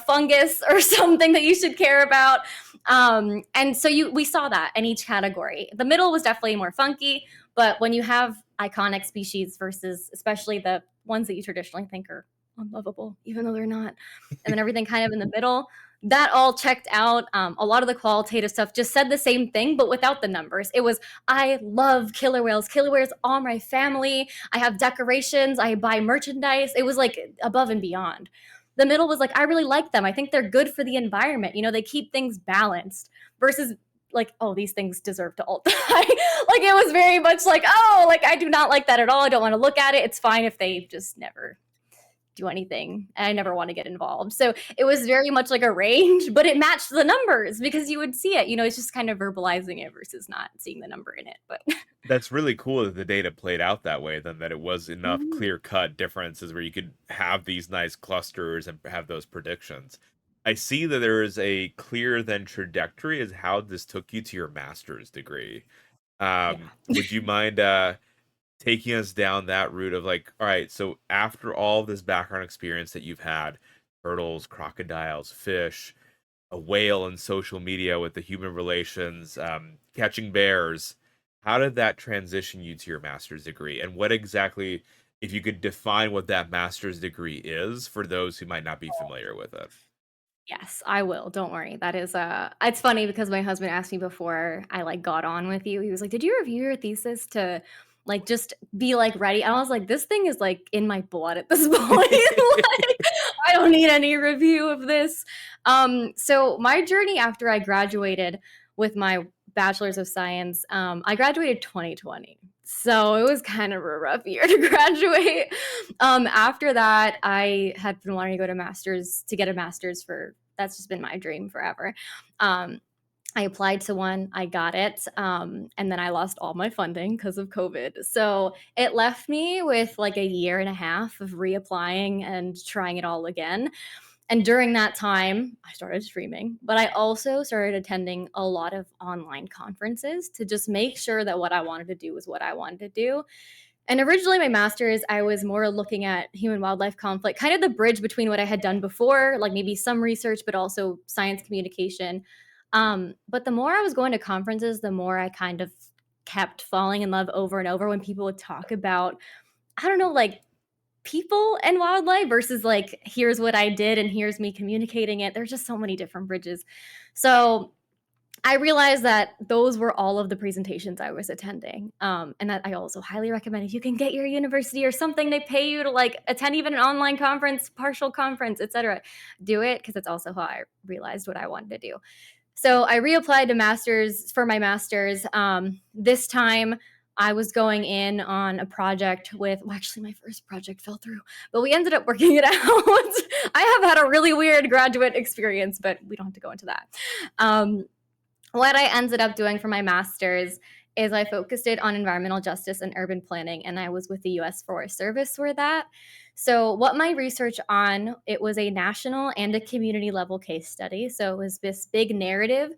fungus or something that you should care about and so we saw that in each category. The middle was definitely more funky, but when you have iconic species versus especially the ones that you traditionally think are unlovable, even though they're not, and then everything kind of in the middle, that all checked out. A lot of the qualitative stuff just said the same thing, but without the numbers. It was, I love killer whales. Killer whales are my family. I have decorations. I buy merchandise. It was like above and beyond. The middle was like, I really like them. I think they're good for the environment. You know, they keep things balanced versus like, oh, these things deserve to all die. Like it was very much like, oh, like I do not like that at all. I don't want to look at it. It's fine if they just never do anything. And I never want to get involved. So it was very much like a range, but it matched the numbers because you would see it. You know, it's just kind of verbalizing it versus not seeing the number in it. But That's really cool that the data played out that way, then that it was enough clear-cut differences where you could have these nice clusters and have those predictions. I see that there is a clear then trajectory as how this took you to your master's degree. yeah. Would you mind taking us down that route of like, all right, so after all this background experience that you've had, turtles, crocodiles, fish, a whale in social media with the human relations, catching bears. How did that transition you to your master's degree? And what exactly, if you could define what that master's degree is for those who might not be familiar with it? Yes, I will, don't worry. That is, it's funny because my husband asked me before I, like, got on with you, he was like, "Did you review your thesis to, like, just be, like, ready?" And I was like, "This thing is, like, in my blood at this point, like, I don't need any review of this." So my journey after I graduated with my bachelor's of science, I graduated 2020, so it was kind of a rough year to graduate. After that, I had been wanting to go to get a master's for that's just been my dream forever. Um, I applied to one, I got it, and then I lost all my funding because of COVID. So it left me with like a year and a half of reapplying and trying it all again. And during that time, I started streaming, but I also started attending a lot of online conferences to just make sure that what I wanted to do was what I wanted to do. And originally, my master's, I was more looking at human wildlife conflict, kind of the bridge between what I had done before, like maybe some research, but also science communication. But the more I was going to conferences, the more I kind of kept falling in love over and over when people would talk about, I don't know, like people and wildlife versus like, here's what I did and here's me communicating it. There's just so many different bridges. So I realized that those were all of the presentations I was attending, and that I also highly recommend if you can get your university or something, they pay you to, like, attend even an online conference, partial conference, etcetera. Do it because it's also how I realized what I wanted to do. So I reapplied to masters for my master's. This time I was going in on a project with well, actually my first project fell through, but we ended up working it out. I have had a really weird graduate experience, but we don't have to go into that. Um, what I ended up doing for my master's is I focused it on environmental justice and urban planning, and I was with the U.S. Forest Service for that. So, what my research on it was a national and a community level case study. So, it was this big narrative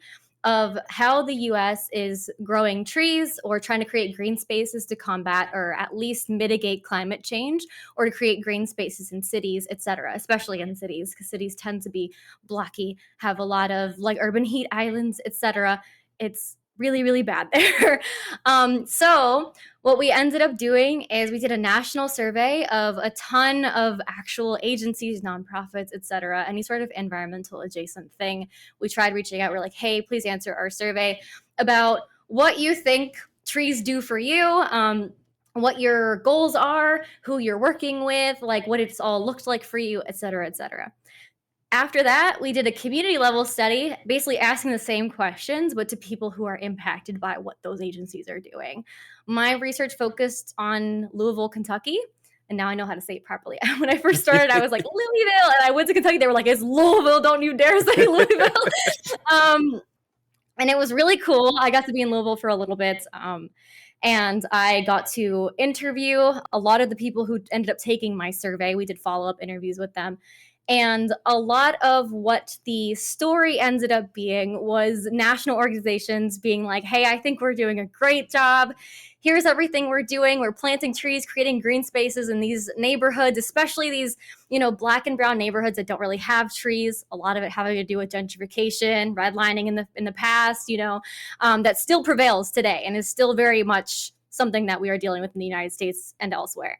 of how the US is growing trees or trying to create green spaces to combat or at least mitigate climate change or to create green spaces in cities, et cetera, especially in cities because cities tend to be blocky, have a lot of like urban heat islands, et cetera. It's really, really bad there. So, what we ended up doing is we did a national survey of a ton of actual agencies, nonprofits, et cetera, any sort of environmental adjacent thing. We tried reaching out. We're like, hey, please answer our survey about what you think trees do for you. What your goals are, who you're working with, like what it's all looked like for you, et cetera, et cetera. After that, we did a community level study, basically asking the same questions, but to people who are impacted by what those agencies are doing. My research focused on Louisville, Kentucky. And now I know how to say it properly. When I first started, I was like, Louisville. And I went to Kentucky. They were like, it's Louisville. Don't you dare say Louisville. um, and it was really cool. I got to be in Louisville for a little bit. And I got to interview a lot of the people who ended up taking my survey. We did follow up interviews with them. And a lot of what the story ended up being was national organizations being like, hey, I think we're doing a great job. Here's everything we're doing. We're planting trees, creating green spaces in these neighborhoods, especially these, black and brown neighborhoods that don't really have trees. A lot of it having to do with gentrification, redlining in the past, that still prevails today and is still very much something that we are dealing with in the United States and elsewhere.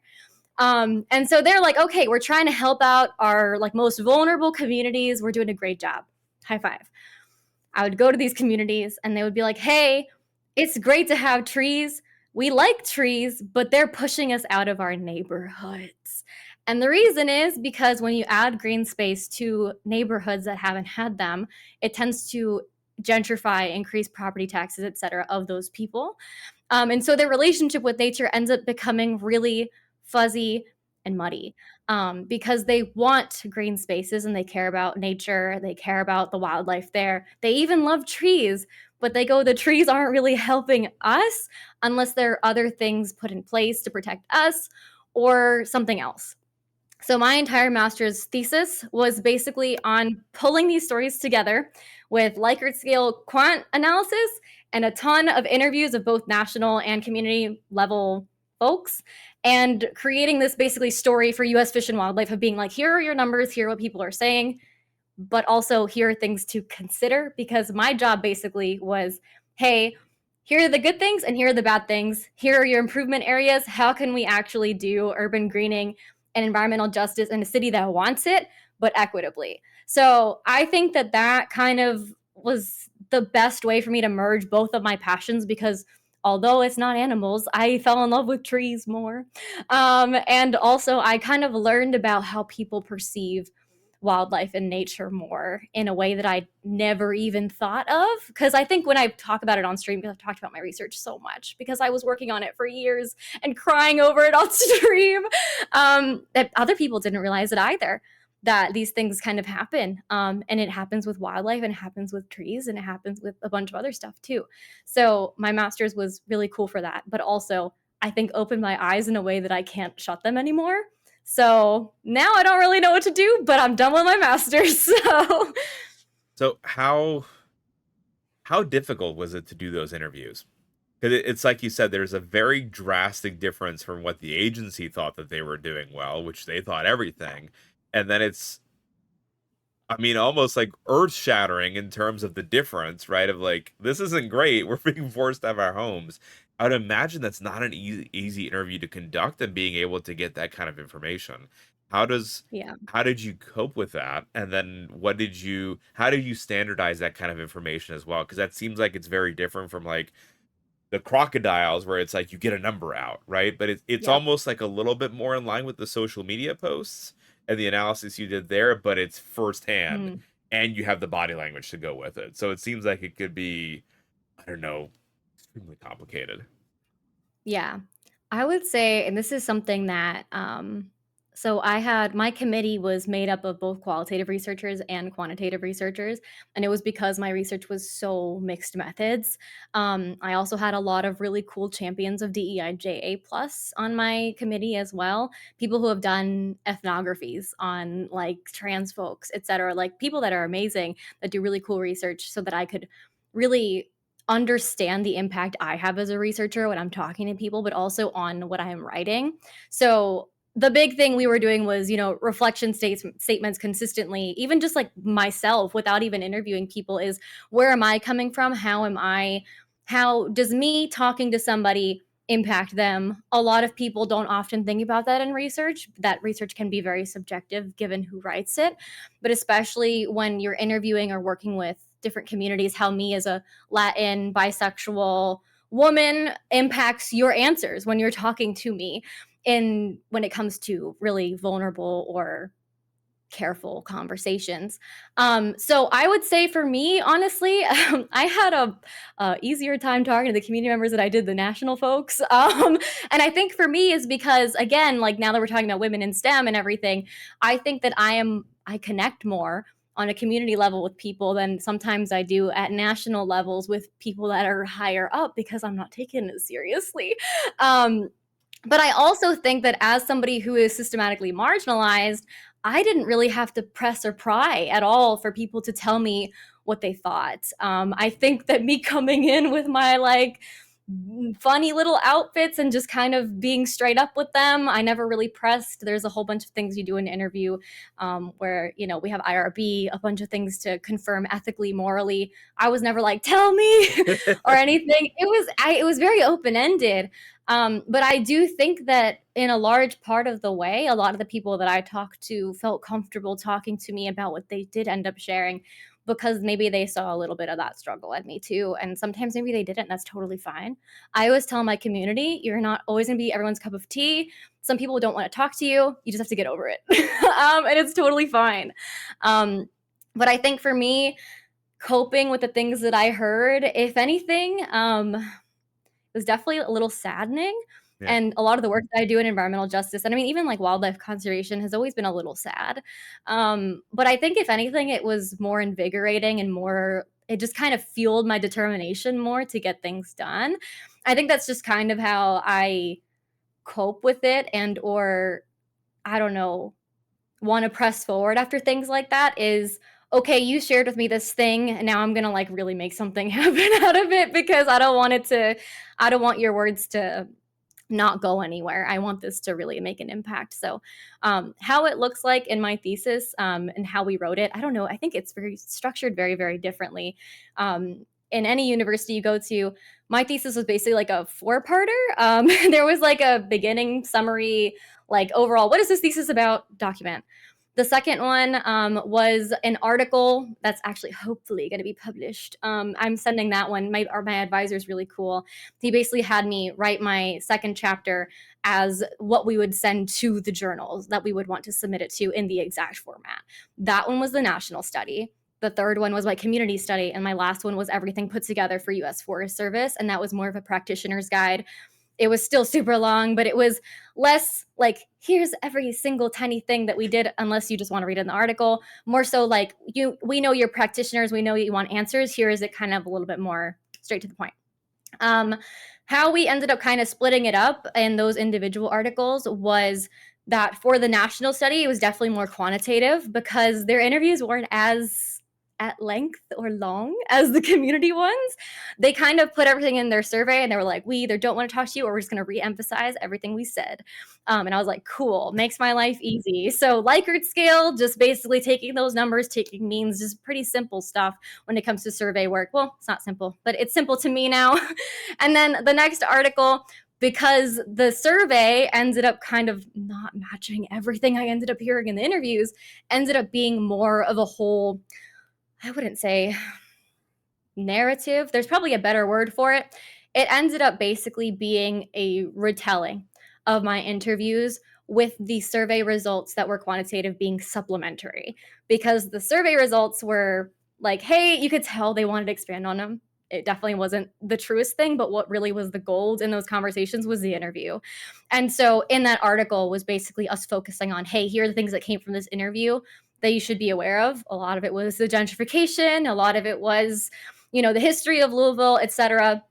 And so they're like, okay, we're trying to help out our like most vulnerable communities. We're doing a great job. High five. I would go to these communities and they would be like, hey, it's great to have trees. We like trees, but they're pushing us out of our neighborhoods. And the reason is because when you add green space to neighborhoods that haven't had them, it tends to gentrify, increase property taxes, et cetera, of those people. And so their relationship with nature ends up becoming really fuzzy and muddy because they want green spaces and they care about nature. They care about the wildlife there. They even love trees, but they go, the trees aren't really helping us unless there are other things put in place to protect us or something else. So my entire master's thesis was basically on pulling these stories together with Likert scale quant analysis and a ton of interviews of both national and community level folks and creating this basically story for US Fish and Wildlife of being like, here are your numbers, here are what people are saying, but also here are things to consider, because my job basically was, hey, here are the good things and here are the bad things. Here are your improvement areas. How can we actually do urban greening and environmental justice in a city that wants it, but equitably? So I think that that kind of was the best way for me to merge both of my passions, because although it's not animals, I fell in love with trees more. And also, I kind of learned about how people perceive wildlife and nature more in a way that I never even thought of. Because I think when I talk about it on stream, because I've talked about my research so much, because I was working on it for years and crying over it on stream, that other people didn't realize it either. That these things kind of happen. And it happens with wildlife, and it happens with trees, and it happens with a bunch of other stuff too. So my master's was really cool for that. But also, I think opened my eyes in a way that I can't shut them anymore. So now I don't really know what to do, but I'm done with my master's. So So how difficult was it to do those interviews? Because it's like you said, there's a very drastic difference from what the agency thought that they were doing well, which they thought everything, and then it's, I mean, almost like earth shattering in terms of the difference, right? Of like, this isn't great. We're being forced out of our homes. I would imagine that's not an easy interview to conduct, and being able to get that kind of information. How does yeah. how did you cope with that? And then how did you standardize that kind of information as well? Because that seems like it's very different from like the crocodiles, where it's like you get a number out, right? But it's Yep. almost like a little bit more in line with the social media posts and the analysis you did there, but it's firsthand, Mm. and you have the body language to go with it. So it seems like it could be, I don't know, extremely complicated. Yeah. I would say, and this is something that, so I had my committee was made up of both qualitative researchers and quantitative researchers, and it was because my research was so mixed methods. I also had a lot of really cool champions of DEIJA plus on my committee as well. People who have done ethnographies on like trans folks, et cetera, like people that are amazing that do really cool research, so that I could really understand the impact I have as a researcher when I'm talking to people, but also on what I am writing. So the big thing we were doing was, reflection statements consistently, even just like myself without even interviewing people, is where am I coming from? How does me talking to somebody impact them? A lot of people don't often think about that in research. That research can be very subjective given who writes it, but especially when you're interviewing or working with different communities, how me as a Latin, bisexual woman impacts your answers when you're talking to me, in when it comes to really vulnerable or careful conversations. So I would say for me, honestly, I had a easier time talking to the community members than I did the national folks. And I think for me is because, again, like now that we're talking about women in STEM and everything, I think that I connect more on a community level with people than sometimes I do at national levels with people that are higher up, because I'm not taken as seriously. Um, but I also think that as somebody who is systematically marginalized, I didn't really have to press or pry at all for people to tell me what they thought. I think that me coming in with my like funny little outfits and just kind of being straight up with them, I never really pressed. There's a whole bunch of things you do in an interview, where we have IRB, a bunch of things to confirm ethically, morally. I was never like, tell me or anything. It was very open ended. But I do think that in a large part of the way, a lot of the people that I talked to felt comfortable talking to me about what they did end up sharing, because maybe they saw a little bit of that struggle at me too. And sometimes maybe they didn't. That's totally fine. I always tell my community, you're not always going to be everyone's cup of tea. Some people don't want to talk to you. You just have to get over it. And it's totally fine. But I think for me, coping with the things that I heard, if anything, was definitely a little saddening. Yeah. And a lot of the work that I do in environmental justice, and I mean, even like wildlife conservation, has always been a little sad. But I think, if anything, it was more invigorating and it just kind of fueled my determination more to get things done. I think that's just kind of how I cope with it, and, or I don't know, want to press forward after things like that is, okay, you shared with me this thing, and now I'm gonna like really make something happen out of it, because I don't want your words to not go anywhere. I want this to really make an impact. So, how it looks like in my thesis, and how we wrote it, I don't know. I think it's very structured very, very differently. In any university you go to, my thesis was basically like a four-parter. There was like a beginning summary, like overall, what is this thesis about? Document. The second one was an article that's actually hopefully going to be published. I'm sending that one. My advisor is really cool. He basically had me write my second chapter as what we would send to the journals that we would want to submit it to in the exact format. That one was the national study. The third one was my community study, and my last one was everything put together for U.S. Forest Service, and that was more of a practitioner's guide. It was still super long, but it was less like, here's every single tiny thing that we did, unless you just want to read it in the article. More so like, we know you're practitioners, we know you want answers. Here is it kind of a little bit more straight to the point. How we ended up kind of splitting it up in those individual articles was that for the national study, it was definitely more quantitative because their interviews weren't as at length or long as the community ones. They kind of put everything in their survey and they were like, we either don't want to talk to you or we're just going to re-emphasize everything we said. And I was like, cool, makes my life easy. So Likert scale, just basically taking those numbers, taking means, just pretty simple stuff when it comes to survey work. Well, it's not simple, but it's simple to me now. And then the next article, because the survey ended up kind of not matching everything I ended up hearing in the interviews, ended up being more of a whole, I wouldn't say narrative. There's probably a better word for it. It ended up basically being a retelling of my interviews with the survey results that were quantitative being supplementary, because the survey results were like, hey, you could tell they wanted to expand on them. It definitely wasn't the truest thing, but what really was the gold in those conversations was the interview. And so in that article was basically us focusing on, hey, here are the things that came from this interview that you should be aware of. A lot of it was the gentrification, a lot of it was, the history of Louisville, etc.,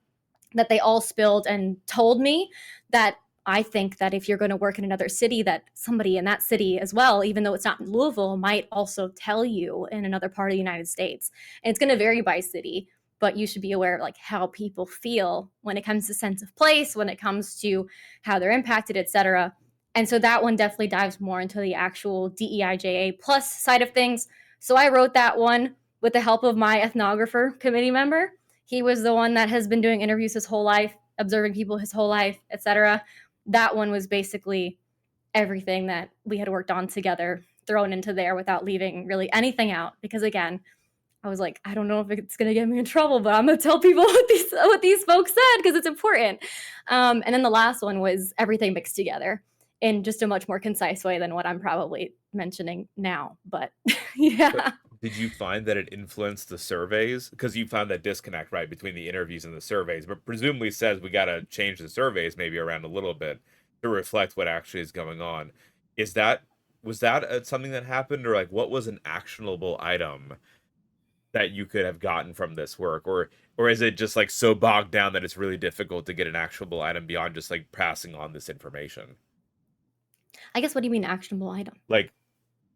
that they all spilled and told me that I think that if you're going to work in another city, that somebody in that city as well, even though it's not in Louisville, might also tell you in another part of the United States. And it's going to vary by city, but you should be aware of like how people feel when it comes to sense of place, when it comes to how they're impacted, etc. And so that one definitely dives more into the actual DEIJA plus side of things. So I wrote that one with the help of my ethnographer committee member. He was the one that has been doing interviews his whole life, observing people his whole life, etc. That one was basically everything that we had worked on together thrown into there without leaving really anything out. Because again, I was like, I don't know if it's going to get me in trouble, but I'm going to tell people what these folks said because it's important. And then the last one was everything mixed together in just a much more concise way than what I'm probably mentioning now. But So, yeah. did you find that it influenced the surveys? Because you found that disconnect, right, between the interviews and the surveys, but presumably says we got to change the surveys maybe around a little bit to reflect what actually is going on. Is that was that something that happened, or like what was an actionable item that you could have gotten from this work, or is it just like so bogged down that it's really difficult to get an actionable item beyond just like passing on this information? I guess, what do you mean actionable item? Like,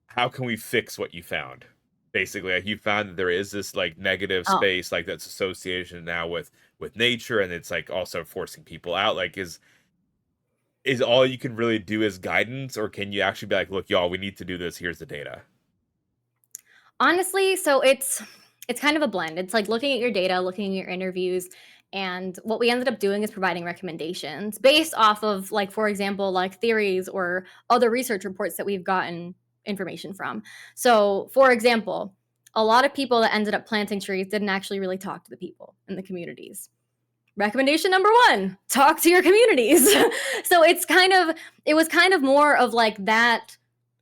how can we fix what you found? Basically, like you found that there is this like negative Oh, space, like that's association now with nature, and it's like also forcing people out. Like, is all you can really do is guidance, or can you actually be like, look, y'all, we need to do this. Here's the data. honestly, so it's kind of a blend. It's like looking at your data, looking at your interviews, and what we ended up doing is providing recommendations based off of, like, for example, like theories or other research reports that we've gotten information from. So, for example, a lot of people that ended up planting trees didn't actually really talk to the people in the communities. Recommendation number one, talk to your communities. So it was kind of more of like that.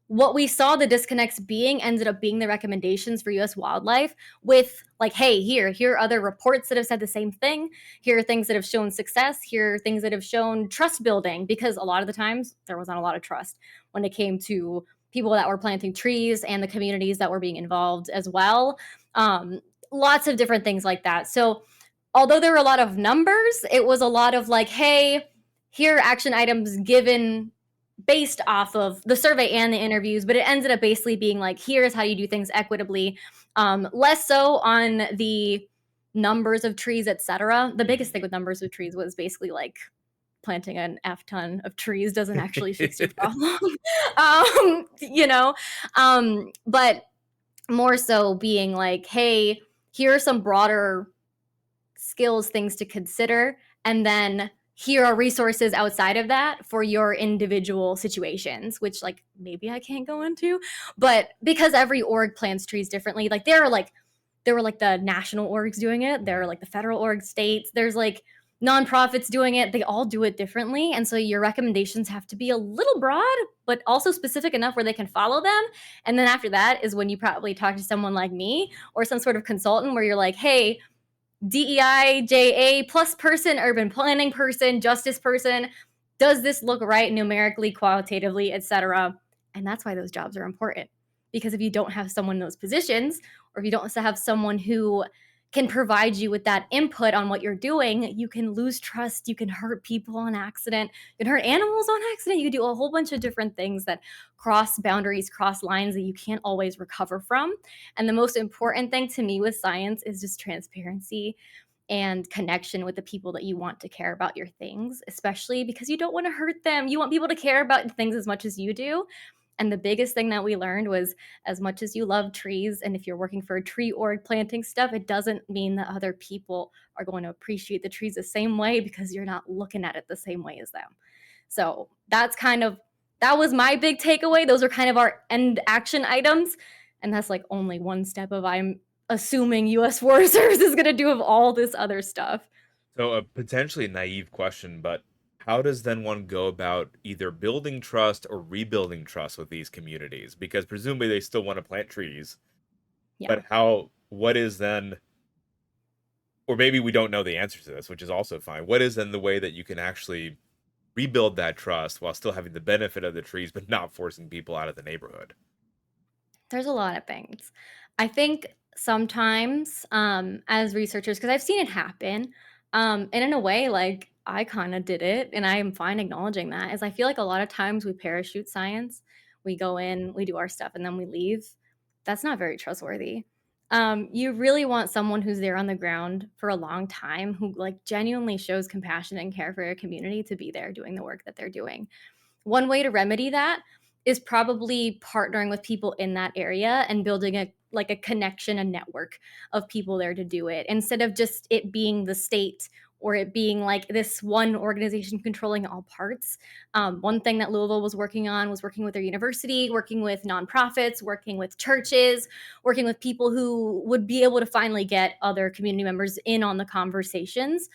What we saw the disconnects being ended up being the recommendations for US wildlife, with like, hey, here are other reports that have said the same thing. Here are things that have shown success. Here are things that have shown trust building, because a lot of the times there was not a lot of trust when it came to people that were planting trees and the communities that were being involved as well. Lots of different things like that. So although there were a lot of numbers, it was a lot of like, hey, here are action items given based off of the survey and the interviews, but it ended up basically being like, here's how you do things equitably. Less so on the numbers of trees, etc. The biggest thing with numbers of trees was basically like planting an F ton of trees doesn't actually fix your problem. But more so being like, hey, here are some broader skills, things to consider, and then here are resources outside of that for your individual situations, which like maybe I can't go into, but because every org plants trees differently, like there were like the national orgs doing it, there are like the federal org states, there's like nonprofits doing it, they all do it differently, and so your recommendations have to be a little broad but also specific enough where they can follow them. And then after that is when you probably talk to someone like me or some sort of consultant where you're like, hey, DEI, JA plus person, urban planning person, justice person. Does this look right numerically, qualitatively, etc.? And that's why those jobs are important. Because if you don't have someone in those positions, or if you don't have someone who can provide you with that input on what you're doing, you can lose trust, you can hurt people on accident, you can hurt animals on accident, you can do a whole bunch of different things that cross boundaries, cross lines that you can't always recover from. And the most important thing to me with SciAnts is just transparency and connection with the people that you want to care about your things, especially because you don't want to hurt them. You want people to care about things as much as you do. And the biggest thing that we learned was as much as you love trees, and if you're working for a tree org planting stuff, it doesn't mean that other people are going to appreciate the trees the same way because you're not looking at it the same way as them. So that was my big takeaway. Those are kind of our end action items. And that's like only one step of I'm assuming US Forest Service is going to do of all this other stuff. So a potentially naive question, but how does then one go about either building trust or rebuilding trust with these communities? Because presumably they still want to plant trees, Yeah. but what is then, or maybe we don't know the answer to this, which is also fine. What is then the way that you can actually rebuild that trust while still having the benefit of the trees, but not forcing people out of the neighborhood? There's a lot of things. I think sometimes, as researchers, because I've seen it happen, and in a way, like I kind of did it, and I am fine acknowledging that. Is I feel like a lot of times we parachute science, we go in, we do our stuff, and then we leave. That's not very trustworthy. You really want someone who's there on the ground for a long time, who like genuinely shows compassion and care for your community to be there doing the work that they're doing. One way to remedy that is probably partnering with people in that area and building a connection, a network of people there to do it instead of just it being the state or it being like this one organization controlling all parts. One thing that Louisville was working on was working with their university, working with nonprofits, working with churches, working with people who would be able to finally get other community members in on the conversations,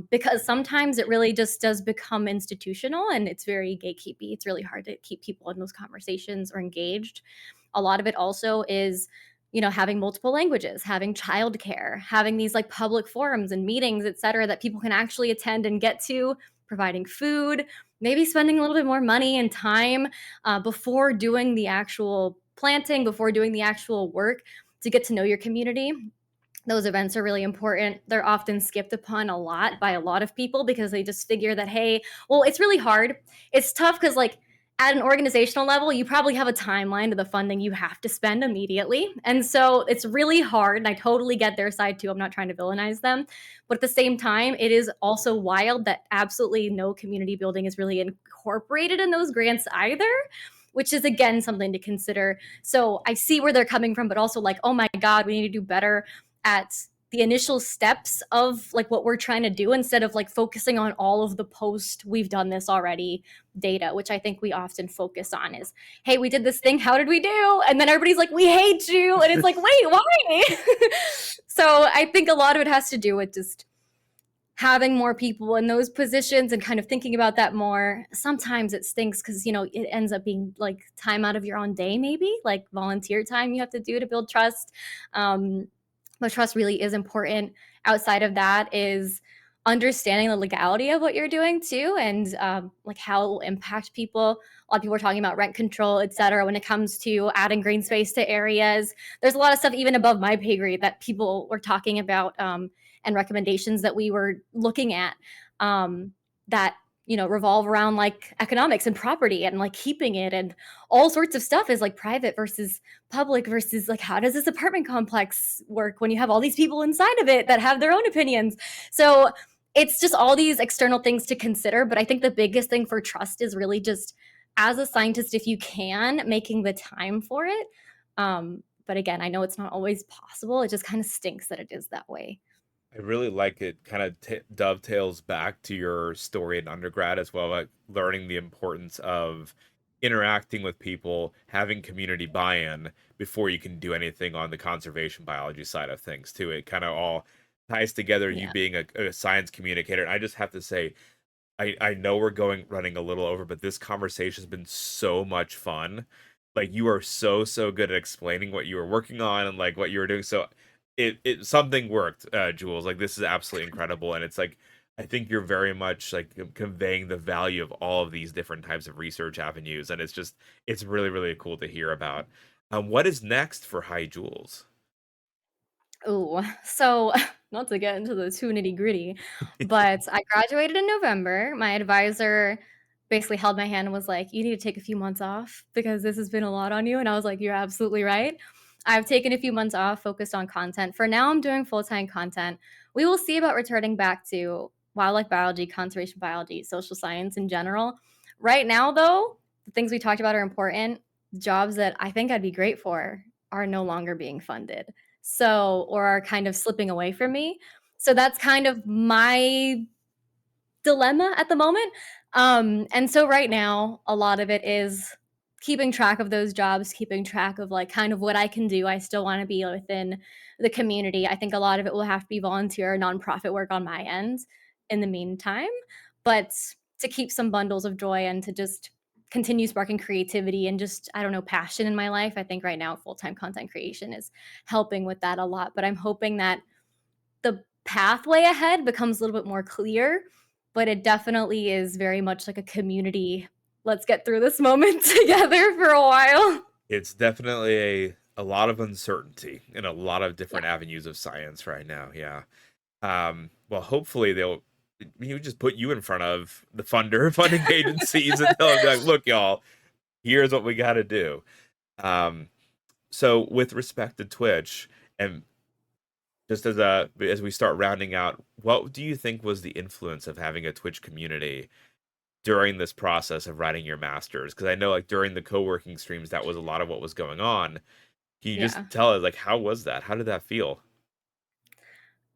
because sometimes it really just does become institutional and it's very gatekeepy. It's really hard to keep people in those conversations or engaged. A lot of it also is having multiple languages, having childcare, having these like public forums and meetings, et cetera, that people can actually attend and get to, providing food, maybe spending a little bit more money and time before doing the actual planting, before doing the actual work to get to know your community. Those events are really important. They're often skipped upon a lot by a lot of people because they just figure that, hey, well, it's really hard. It's tough because like at an organizational level, you probably have a timeline to the funding you have to spend immediately. And so it's really hard. And I totally get their side too. I'm not trying to villainize them. But at the same time, it is also wild that absolutely no community building is really incorporated in those grants either, which is again something to consider. So I see where they're coming from, but also like, oh my God, we need to do better at the initial steps of like what we're trying to do instead of like focusing on all of the post we've done this already data, which I think we often focus on is, hey, we did this thing, how did we do? And then everybody's like, we hate you, and it's like, wait, why? So I think a lot of it has to do with just having more people in those positions and kind of thinking about that more. Sometimes it stinks because it ends up being like time out of your own day, maybe like volunteer time you have to do to build trust. But trust really is important. Outside of that is understanding the legality of what you're doing too, and like how it will impact people. A lot of people are talking about rent control, et cetera, when it comes to adding green space to areas. There's a lot of stuff even above my pay grade that people were talking about, and recommendations that we were looking at, that revolve around like economics and property and like keeping it and all sorts of stuff is like private versus public versus like how does this apartment complex work when you have all these people inside of it that have their own opinions. So it's just all these external things to consider. But I think the biggest thing for trust is really just as a scientist, if you can, making the time for it. But again, I know it's not always possible. It just kind of stinks that it is that way. I really like it kind of dovetails back to your story in undergrad as well, like learning the importance of interacting with people, having community buy-in before you can do anything on the conservation biology side of things too. It kind of all ties together, you Yeah. being a science communicator. And I just have to say, I know we're going running a little over, but this conversation has been so much fun. Like you are so good at explaining what you were working on and like what you were doing. So it something worked, Jules. Like this is absolutely incredible, and it's like I think you're very much like conveying the value of all of these different types of research avenues, and it's really cool to hear about. What is next for HyJules? Ooh, so not to get into the too nitty-gritty, but I graduated in November. My advisor basically held my hand and was like, "You need to take a few months off because this has been a lot on you." And I was like, "You're absolutely right." I've taken a few months off, focused on content. For now, I'm doing full-time content. We will see about returning back to wildlife biology, conservation biology, social science in general. Right now, though, the things we talked about are important. Jobs that I think I'd be great for are no longer being funded. So, or are kind of slipping away from me. So that's kind of my dilemma at the moment. And so right now, a lot of it is keeping track of those jobs, keeping track of like kind of what I can do. I still want to be within the community. I think a lot of it will have to be volunteer, nonprofit work on my end in the meantime. But to keep some bundles of joy and to just continue sparking creativity and just, I don't know, passion in my life, I think right now full time content creation is helping with that a lot. But I'm hoping that the pathway ahead becomes a little bit more clear, but it definitely is very much like a community. Let's get through this moment together for a while. It's definitely a lot of uncertainty in a lot of Yeah. different avenues of science right now. Yeah. Well, hopefully they'll you just put you in front of the funding agencies and tell them like, look, y'all, here's what we got to do. Um, so with respect to Twitch, and just as we start rounding out, what do you think was the influence of having a Twitch community during this process of writing your masters? Because I know like during the co-working streams, that was a lot of what was going on. Can you just Yeah. tell us like how was that? How did that feel?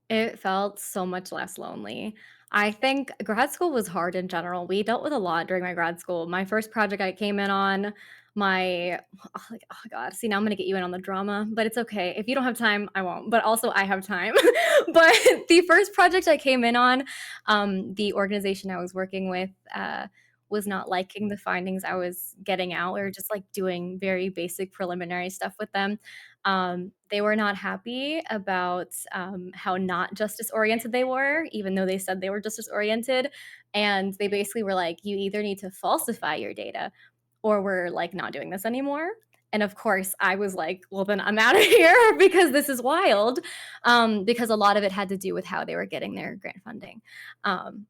It felt so much less lonely. I think grad school was hard in general. We dealt with a lot during my grad school. My first project I came in on, my like, oh god, see now I'm gonna get you in on the drama, but it's okay. If you don't have time, I won't. But also I have time. But the first project I came in on, the organization I was working with was not liking the findings I was getting out. We were just like doing very basic preliminary stuff with them. They were not happy about how not justice oriented they were, even though they said they were justice oriented. And they basically were like, you either need to falsify your data or we're like not doing this anymore. And of course, I was like, well, then I'm out of here because this is wild. Because a lot of it had to do with how they were getting their grant funding,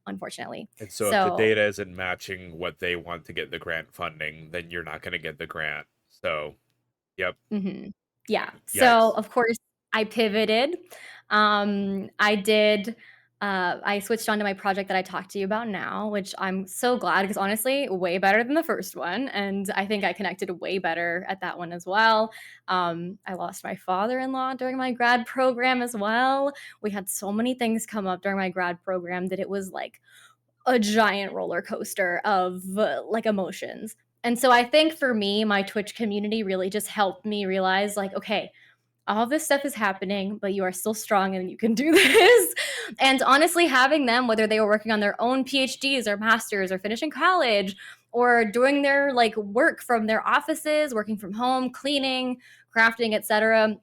unfortunately. And so if the So data isn't matching what they want to get the grant funding, then you're not going to get the grant. So, yep. mhm. Yeah. So, Yikes. of course, I pivoted. I did I switched on to my project that I talked to you about now, which I'm so glad because honestly, way better than the first one, and I think I connected way better at that one as well. I lost my father-in-law during my grad program as well. We had so many things come up during my grad program that it was like a giant roller coaster of like emotions. And so I think for me, my Twitch community really just helped me realize like, okay, all this stuff is happening, but you are still strong and you can do this. And honestly, having them, whether they were working on their own PhDs or masters or finishing college or doing their like work from their offices, working from home, cleaning, crafting, etc.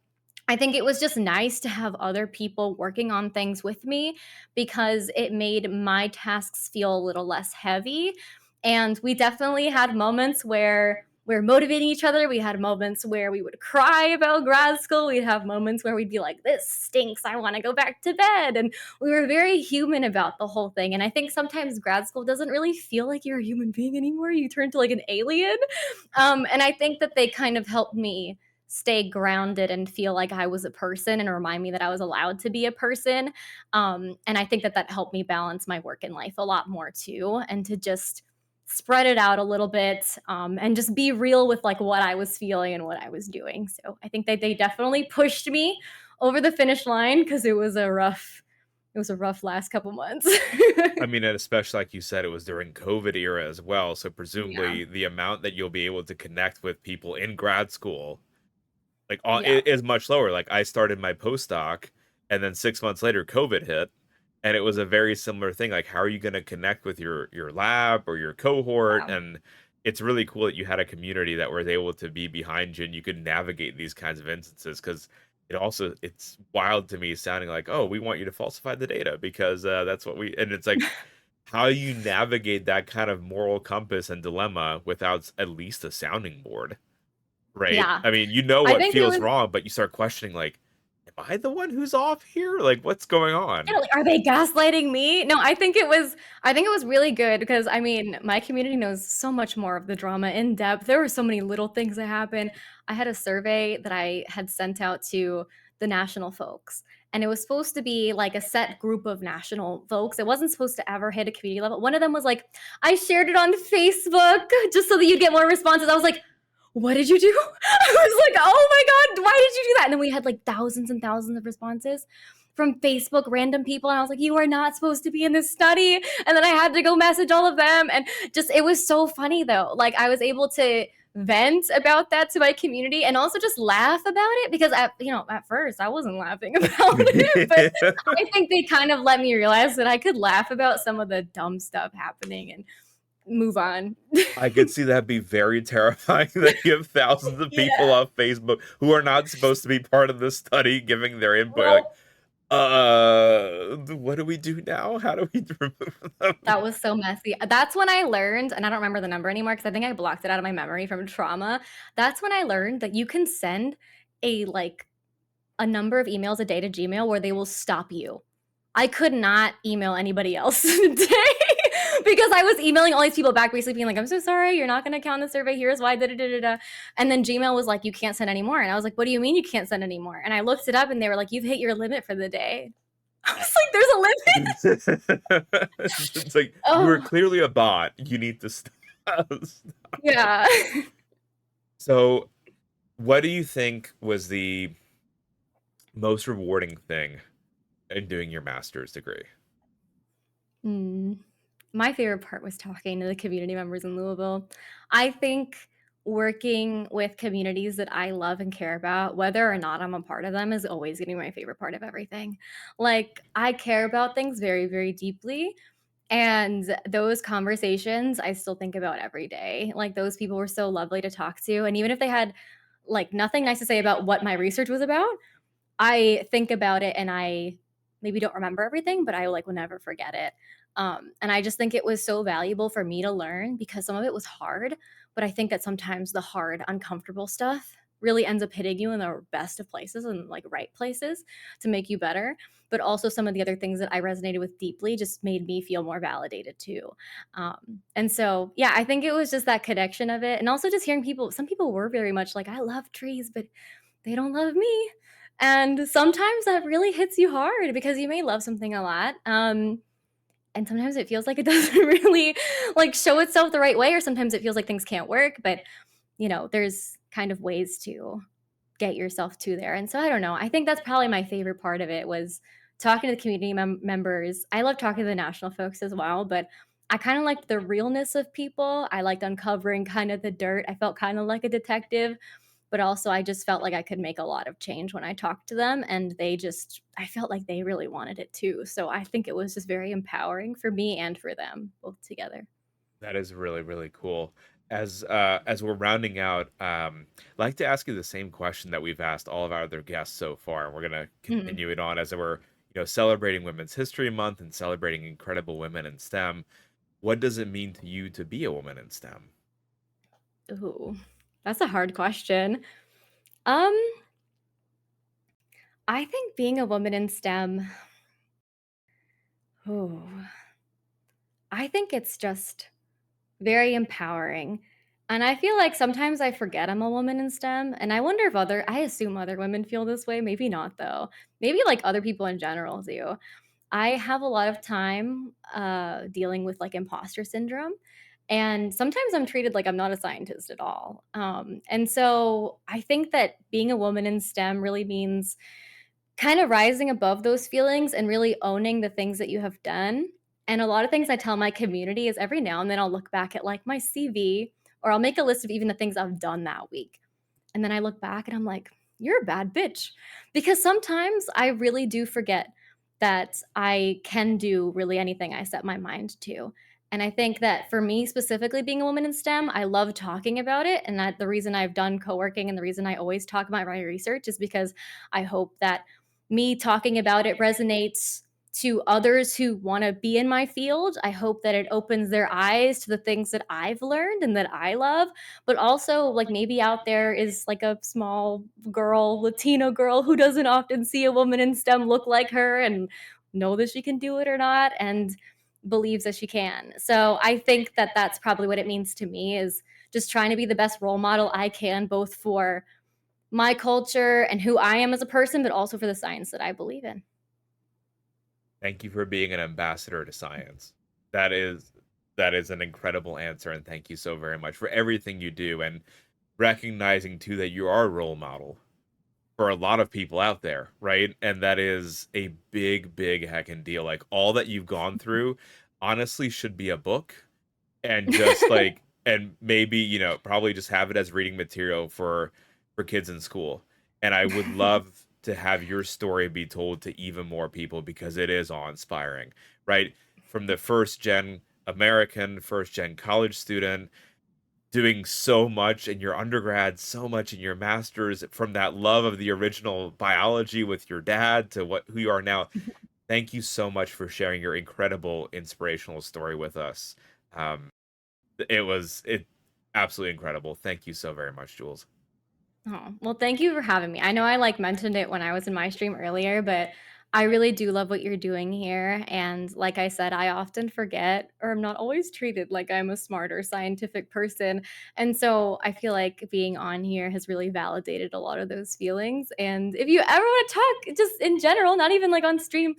I think it was just nice to have other people working on things with me because it made my tasks feel a little less heavy. And we definitely had moments where we were motivating each other. We had moments where we would cry about grad school. We'd have moments where we'd be like, this stinks. I want to go back to bed. And we were very human about the whole thing. And I think sometimes grad school doesn't really feel like you're a human being anymore. You turn to like an alien. And I think that they kind of helped me stay grounded and feel like I was a person and remind me that I was allowed to be a person. And I think that that helped me balance my work and life a lot more too, and to just spread it out a little bit, and just be real with like what I was feeling and what I was doing. So I think that they definitely pushed me over the finish line because it was a rough last couple months. I mean, and especially like you said, it was during COVID era as well, so Yeah, presumably the amount that you'll be able to connect with people in grad school, like, yeah, is much lower. Like, I started my postdoc, and then 6 months later, COVID hit, and it was a very similar thing, like, how are you gonna connect with your lab or your cohort? yeah, And it's really cool that you had a community that was able to be behind you, and you could navigate these kinds of instances. Because it's wild to me sounding like, "Oh, we want you to falsify the data because, that's what we," and it's like, how you navigate that kind of moral compass and dilemma without at least a sounding board. Right? yeah. I mean, you know I what think it feels was wrong, but you start questioning, like, "Am I the one who's off here? Like, what's going yeah, on?" like, are they gaslighting me? No, I think it was really good because, I mean, my community knows so much more of the drama in depth. There were so many little things that happened. I had a survey that I had sent out to the national folks, and it was supposed to be like a set group of national folks. It wasn't supposed to ever hit a community level. One of them was like, "I shared it on Facebook just so that you'd get more responses." I was like, "What did you do?" I was like, "Oh my god, why did you do that?" And then we had like thousands and thousands of responses from Facebook, random people. And I was like, "You are not supposed to be in this study." And then I had to go message all of them. And just, it was so funny though. Like, I was able to vent about that to my community and also just laugh about it because at first I wasn't laughing about it, but I think they kind of let me realize that I could laugh about some of the dumb stuff happening and move on. I could see that be very terrifying that you have thousands of people Yeah. off Facebook who are not supposed to be part of the study giving their input, like, Well, what do we do now? How do we remove them?" that was so messy. That's when I learned, and I don't remember the number anymore because I think I blocked it out of my memory from trauma. That's when I learned that you can send a like a number of emails a day to Gmail where they will stop you. I could not email anybody else today because I was emailing all these people back, basically being like, "I'm so sorry, you're not going to count the survey. Here's why." Da, da, da, da, da. And then Gmail was like, "You can't send anymore." And I was like, "What do you mean you can't send anymore?" And I looked it up, and they were like, "You've hit your limit for the day." I was like, "There's a limit." It's like, "You are Oh, clearly a bot. You need to stop." yeah. So, what do you think was the most rewarding thing in doing your master's degree? Mm. My favorite part was talking to the community members in Louisville. I think working with communities that I love and care about, whether or not I'm a part of them, is always gonna be my favorite part of everything. Like, I care about things very, very deeply, and those conversations I still think about every day. Like, those people were so lovely to talk to, and even if they had, like, nothing nice to say about what my research was about, I think about it and I maybe don't remember everything, but I, like, will never forget it. And I just think it was so valuable for me to learn because some of it was hard, but I think that sometimes the hard, uncomfortable stuff really ends up hitting you in the best of places and, like, right places to make you better. But also some of the other things that I resonated with deeply just made me feel more validated too. And so, yeah, I think it was just that connection of it. And also just hearing people, some people were very much like, "I love trees, but they don't love me." And sometimes that really hits you hard because you may love something a lot. And sometimes it feels like it doesn't really like show itself the right way, or sometimes it feels like things can't work. But there's kind of ways to get yourself to there. And so I don't know. I think that's probably my favorite part of it was talking to the community members. I love talking to the national folks as well, but I kind of liked the realness of people. I liked uncovering kind of the dirt. I felt kind of like a detective, but also I just felt like I could make a lot of change when I talked to them, and I felt like they really wanted it too. So I think it was just very empowering for me and for them both together. That is really, really cool. As we're rounding out, I'd like to ask you the same question that we've asked all of our other guests so far, and we're gonna Mhm. continue it on as we're, celebrating Women's History Month and celebrating incredible women in STEM. What does it mean to you to be a woman in STEM? Ooh, that's a hard question. Um, I think being a woman in STEM, ooh, I think it's just very empowering. And I feel like sometimes I forget I'm a woman in STEM, and I wonder if I assume other women feel this way, maybe not though. Maybe like other people in general do. I have a lot of time dealing with like imposter syndrome. And sometimes I'm treated like I'm not a scientist at all. And so I think that being a woman in STEM really means kind of rising above those feelings and really owning the things that you have done. And a lot of things I tell my community is every now and then I'll look back at like my CV or I'll make a list of even the things I've done that week. And then I look back and I'm like, you're a bad bitch. Because sometimes I really do forget that I can do really anything I set my mind to. And I think that for me, specifically being a woman in STEM, I love talking about it. And that the reason I've done co working and the reason I always talk about my research is because I hope that me talking about it resonates to others who want to be in my field. I hope that it opens their eyes to the things that I've learned and that I love, but also like maybe out there is like a small girl, Latino girl who doesn't often see a woman in STEM look like her and know that she can do it or not and believes that she can. So I think that that's probably what it means to me is just trying to be the best role model I can both for my culture and who I am as a person, but also for the science that I believe in. Thank you for being an ambassador to science. That is that is an incredible answer, and thank you so very much for everything you do and recognizing too that you are a role model for a lot of people out there, right? And that is a big, big heckin' deal. Like all that you've gone through honestly should be a book and just like and maybe, probably just have it as reading material for kids in school. And I would love to have your story be told to even more people because it is awe-inspiring, right? From the first gen American, first gen college student doing so much in your undergrad, so much in your master's, from that love of the original biology with your dad to who you are now. Thank you so much for sharing your incredible inspirational story with us. Um, it absolutely incredible. Thank you so very much, Jules. Oh, well, thank you for having me. I know I like mentioned it when I was in my stream earlier, but I really do love what you're doing here. And like I said, I often forget or I'm not always treated like I'm a smarter scientific person. And so I feel like being on here has really validated a lot of those feelings. And if you ever want to talk just in general, not even like on stream,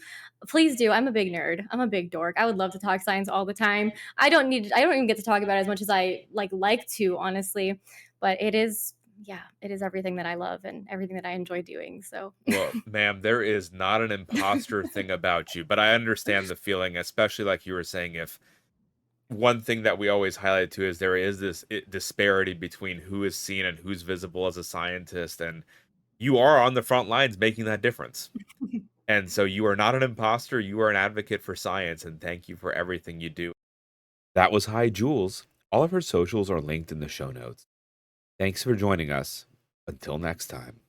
please do. I'm a big nerd. I'm a big dork. I would love to talk science all the time. I don't even get to talk about it as much as I like to, honestly, but it is yeah, it is everything that I love and everything that I enjoy doing, so Well, ma'am, there is not an imposter thing about you, but I understand the feeling, especially like you were saying, if one thing that we always highlight too is there is this disparity between who is seen and who's visible as a scientist, and you are on the front lines making that difference. And so you are not an imposter, you are an advocate for science, and thank you for everything you do. That was HyJules. All of her socials are linked in the show notes. Thanks for joining us. Until next time.